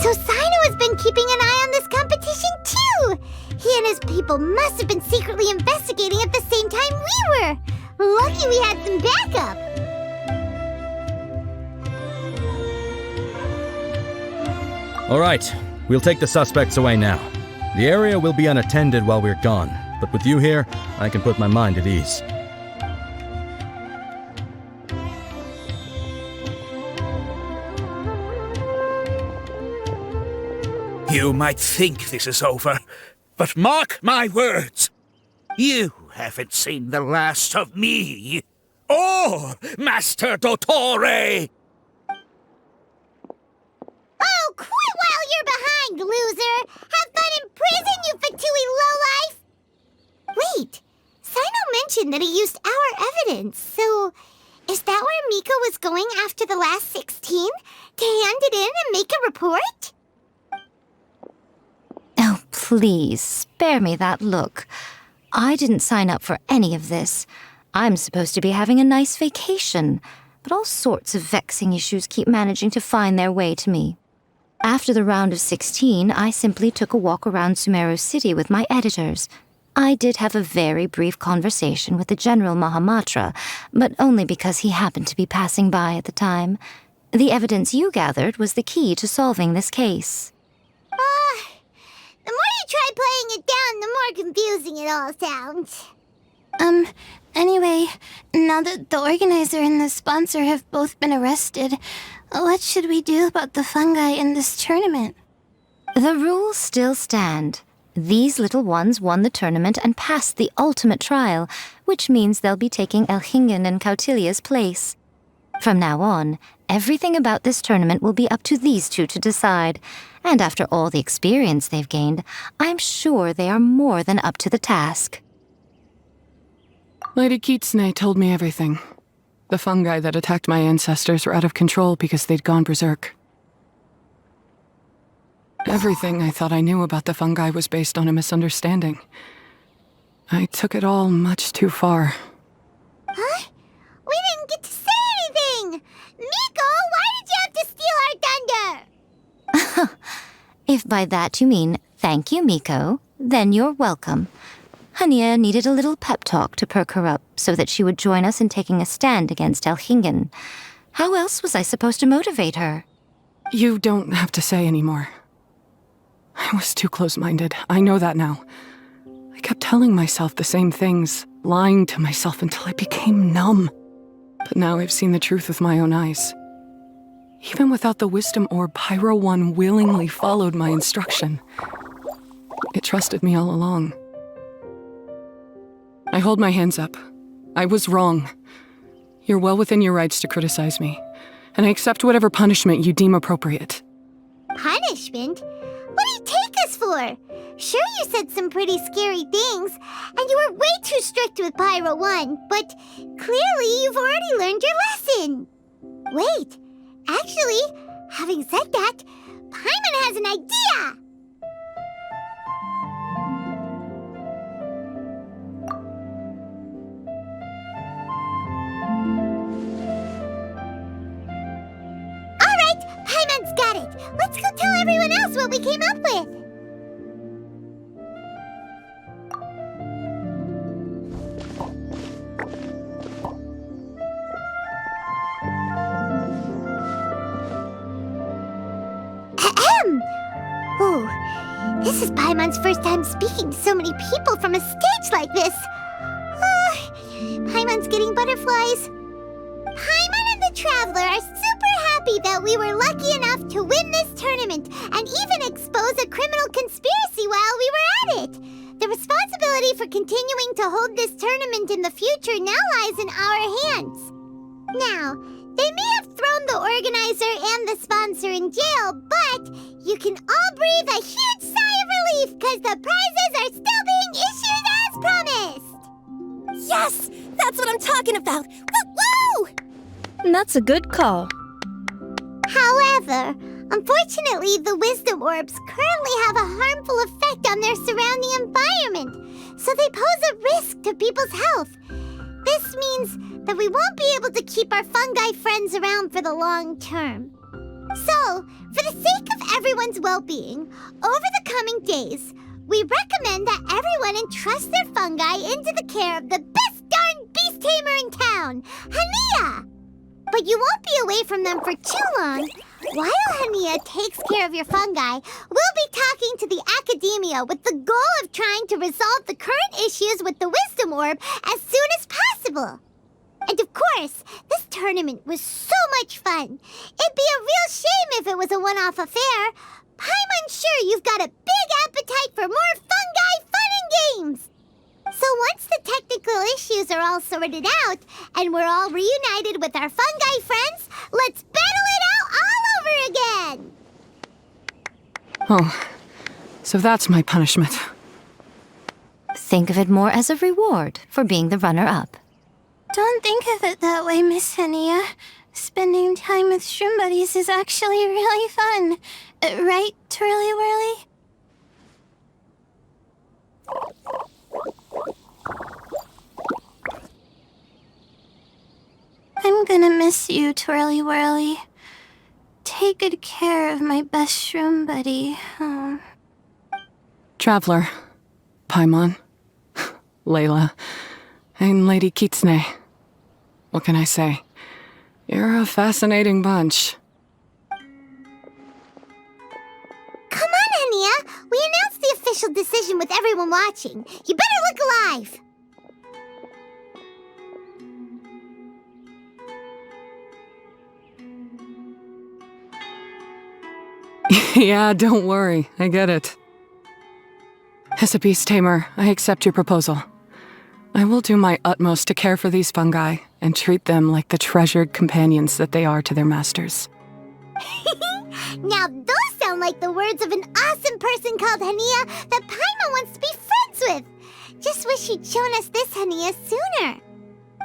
So Sino has been keeping an eye on this competition too! He and his people must have been secretly investigating at the same time we were. Lucky we had some backup. All right, we'll take the suspects away now. The area will be unattended while we're gone, but with you here, I can put my mind at ease. You might think this is over, but mark my words. You haven't seen the last of me, or Master Dottore! Oh, quit while you're behind, loser! Have fun in prison, you fatui lowlife! Wait, Sino mentioned that he used our evidence, so is that where Miko was going after the last 16? To hand it in and make a report? Oh, please, spare me that look. I didn't sign up for any of this. I'm supposed to be having a nice vacation, but all sorts of vexing issues keep managing to find their way to me. After the round of 16, I simply took a walk around Sumeru City with my editors. I did have a very brief conversation with the General Mahamatra, but only because he happened to be passing by at the time. The evidence you gathered was the key to solving this case. The more you try playing it down, the more confusing it all sounds. Anyway, now that the organizer and the sponsor have both been arrested, what should we do about the fungi in this tournament? The rules still stand. These little ones won the tournament and passed the ultimate trial, which means they'll be taking Elhingen and Cautilia's place. From now on, everything about this tournament will be up to these two to decide, and after all the experience they've gained, I'm sure they are more than up to the task. Lady Kitsune told me everything. The fungi that attacked my ancestors were out of control because they'd gone berserk. Everything I thought I knew about the fungi was based on a misunderstanding. I took it all much too far. Huh? We didn't get to say anything! Miko, why did you have to steal our thunder? If by that you mean thank you, Miko, then you're welcome. Hania needed a little pep talk to perk her up so that she would join us in taking a stand against Elhingen. How else was I supposed to motivate her? You don't have to say anymore. I was too close-minded. I know that now. I kept telling myself the same things, lying to myself until I became numb. But now I've seen the truth with my own eyes. Even without the wisdom orb, Pyro 1 willingly followed my instruction. It trusted me all along. I hold my hands up. I was wrong. You're well within your rights to criticize me, and I accept whatever punishment you deem appropriate. Punishment? What do you take us for? Sure, you said some pretty scary things, and you were way too strict with Pyro 1, but clearly you've already learned your lesson. Wait, actually, having said that, Paimon has an idea! Alright, Paimon's got it. Let's go tell everyone else what we came up with. Oh, this is Paimon's first time speaking to so many people from a stage like this. Paimon's getting butterflies. Paimon and the Traveler are super happy that we were lucky enough to win this tournament and even expose a criminal conspiracy while we were at it. The responsibility for continuing to hold this tournament in the future now lies in our hands. Now, they may have thrown the organizer and the sponsor in jail, but you can all breathe a huge sigh of relief because the prizes are still being issued as promised! Yes! That's what I'm talking about! Woo! That's a good call. However, unfortunately, the wisdom orbs currently have a harmful effect on their surrounding environment, so they pose a risk to people's health. This means that we won't be able to keep our fungi friends around for the long term. So, for the sake of everyone's well-being, over the coming days, We recommend that everyone entrust their fungi into the care of the best darn beast tamer in town, Hania! But you won't be away from them for too long. While Hania takes care of your fungi, we'll be talking to the academia with the goal of trying to resolve the current issues with the wisdom orb as soon as possible. And of course, this tournament was so much fun. It'd be a real shame if it was a one-off affair. I'm sure you've got a big appetite for more fungi fun and games. So once the technical issues are all sorted out and we're all reunited with our fungi friends, let's battle it out all over again! Oh, so that's my punishment. Think of it more as a reward for being the runner-up. Don't think of it that way, Miss Hania. Spending time with shroom buddies is actually really fun. Right, Twirly-Whirly? I'm gonna miss you, Twirly-Whirly. Take good care of my best shroom buddy. Oh. Traveler, Paimon, Layla, and Lady Kitsune. What can I say? You're a fascinating bunch. Come on, Hania! We announced the official decision with everyone watching. You better look alive! Yeah, don't worry. I get it. As a beast tamer, I accept your proposal. I will do my utmost to care for these fungi and treat them like the treasured companions that they are to their masters. Now those sound like the words of an awesome person called Hania that Paimon wants to be friends with. Just wish you'd shown us this Hania sooner.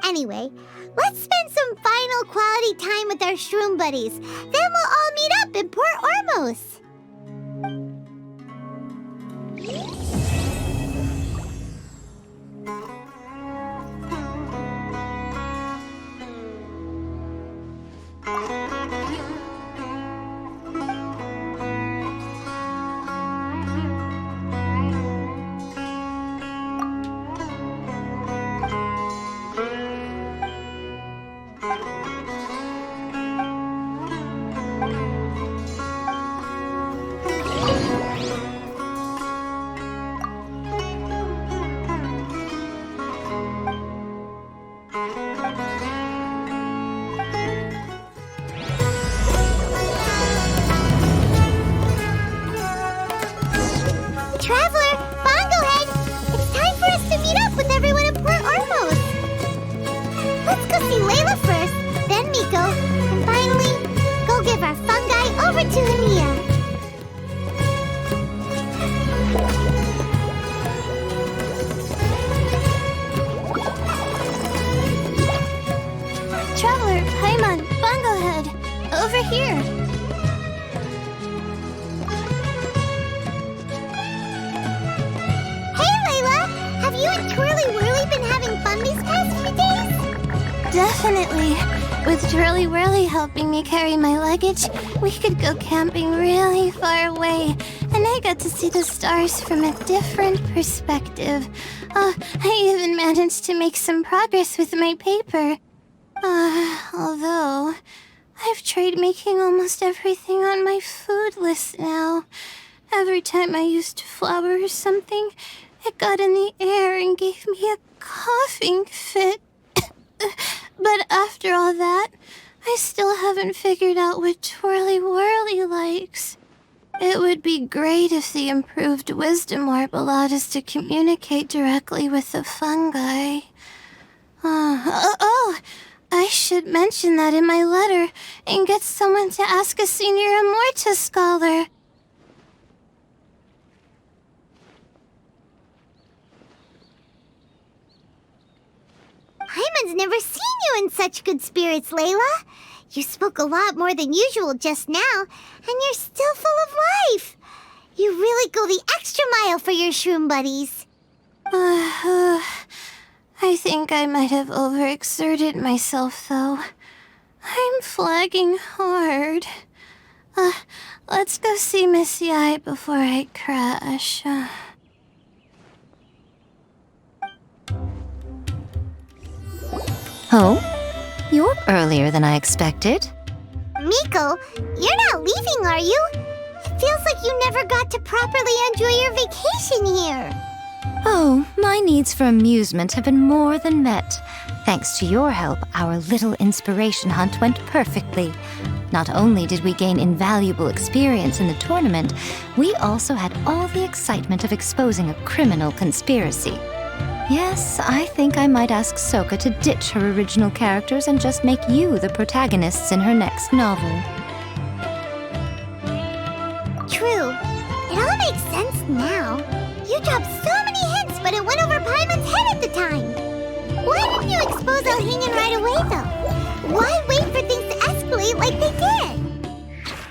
Anyway, let's spend some final quality time with our shroom buddies. Then we'll all meet up in Port Ormos. Traveler, Bongo-Head, it's time for us to meet up with everyone in Port Ormos. Let's go see Layla first, then Miko, and finally, go give our fungi over to Hania. Traveler, Paimon, Bongo-Head, over here. Have you and Twirly-Whirly been having fun these past few days? Definitely. With Twirly-Whirly helping me carry my luggage, we could go camping really far away, and I got to see the stars from a different perspective. I even managed to make some progress with my paper. Although, I've tried making almost everything on my food list now. Every time I used flour or something, it got in the air and gave me a coughing fit. But after all that, I still haven't figured out what Twirly-Whirly likes. It would be great if the improved wisdom orb allowed us to communicate directly with the fungi. I should mention that in my letter and get someone to ask a senior Immorta scholar. Paimon's never seen you in such good spirits, Layla. You spoke a lot more than usual just now, and you're still full of life. You really go the extra mile for your shroom buddies. I think I might have overexerted myself, though. I'm flagging hard. Let's go see Miss Yai before I crash. Oh? You're earlier than I expected. Miko, you're not leaving, are you? It feels like you never got to properly enjoy your vacation here. Oh, my needs for amusement have been more than met. Thanks to your help, our little inspiration hunt went perfectly. Not only did we gain invaluable experience in the tournament, we also had all the excitement of exposing a criminal conspiracy. Yes, I think I might ask Soka to ditch her original characters and just make you the protagonists in her next novel. True. It all makes sense now. You dropped so many hints, but it went over Paimon's head at the time. Why didn't you expose Elhingen right away, though? Why wait for things to escalate like they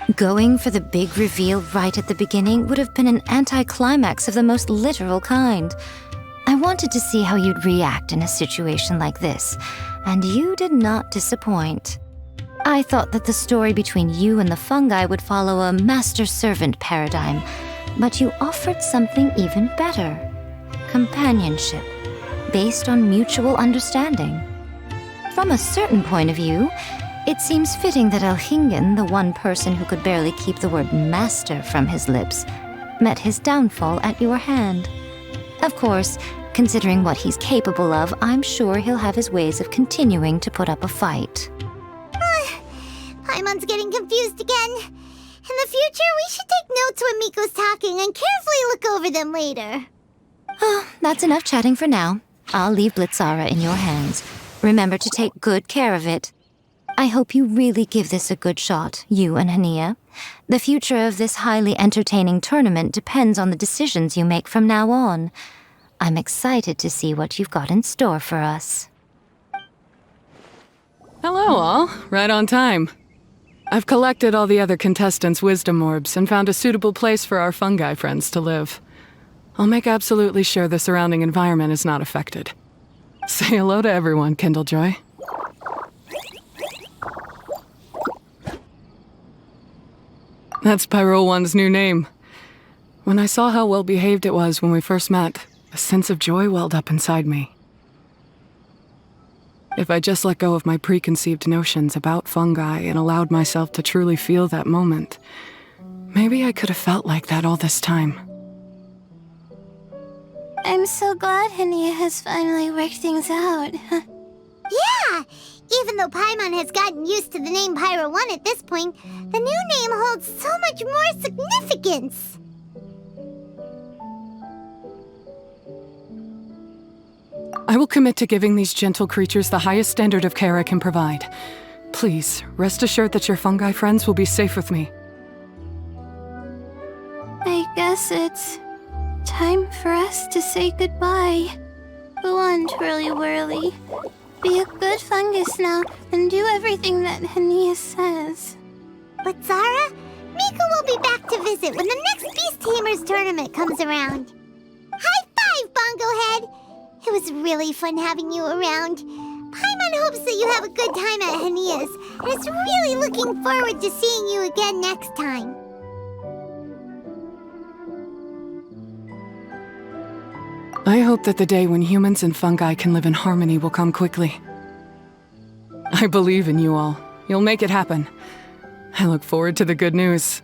did? Going for the big reveal right at the beginning would have been an anticlimax of the most literal kind. I wanted to see how you'd react in a situation like this, and you did not disappoint. I thought that the story between you and the fungi would follow a master-servant paradigm, but you offered something even better. Companionship, based on mutual understanding. From a certain point of view, it seems fitting that Elhingen, the one person who could barely keep the word master from his lips, met his downfall at your hand. Of course, considering what he's capable of, I'm sure he'll have his ways of continuing to put up a fight. Paimon's getting confused again. In the future, we should take notes when Miko's talking and carefully look over them later. Oh, that's enough chatting for now. I'll leave Blitzara in your hands. Remember to take good care of it. I hope you really give this a good shot, you and Hania. The future of this highly entertaining tournament depends on the decisions you make from now on. I'm excited to see what you've got in store for us. Hello, all. Right on time. I've collected all the other contestants' wisdom orbs and found a suitable place for our fungi friends to live. I'll make absolutely sure the surrounding environment is not affected. Say hello to everyone, Kindlejoy. That's Pyro One's new name. When I saw how well behaved it was when we first met, a sense of joy welled up inside me. If I just let go of my preconceived notions about fungi and allowed myself to truly feel that moment, maybe I could have felt like that all this time. I'm so glad Hania has finally worked things out. Yeah! Even though Paimon has gotten used to the name Pyro 1 at this point, the new name holds so much more significance! I will commit to giving these gentle creatures the highest standard of care I can provide. Please, rest assured that your fungi friends will be safe with me. I guess it's time for us to say goodbye. Go on, Twirly-Whirly. Be a good fungus now and do everything that Hania says. But Zara, Miko will be back to visit when the next Beast Tamers tournament comes around. High five, Bongo-Head! It was really fun having you around. Paimon hopes that you have a good time at Hania's and is really looking forward to seeing you again next time. I hope that the day when humans and fungi can live in harmony will come quickly. I believe in you all. You'll make it happen. I look forward to the good news.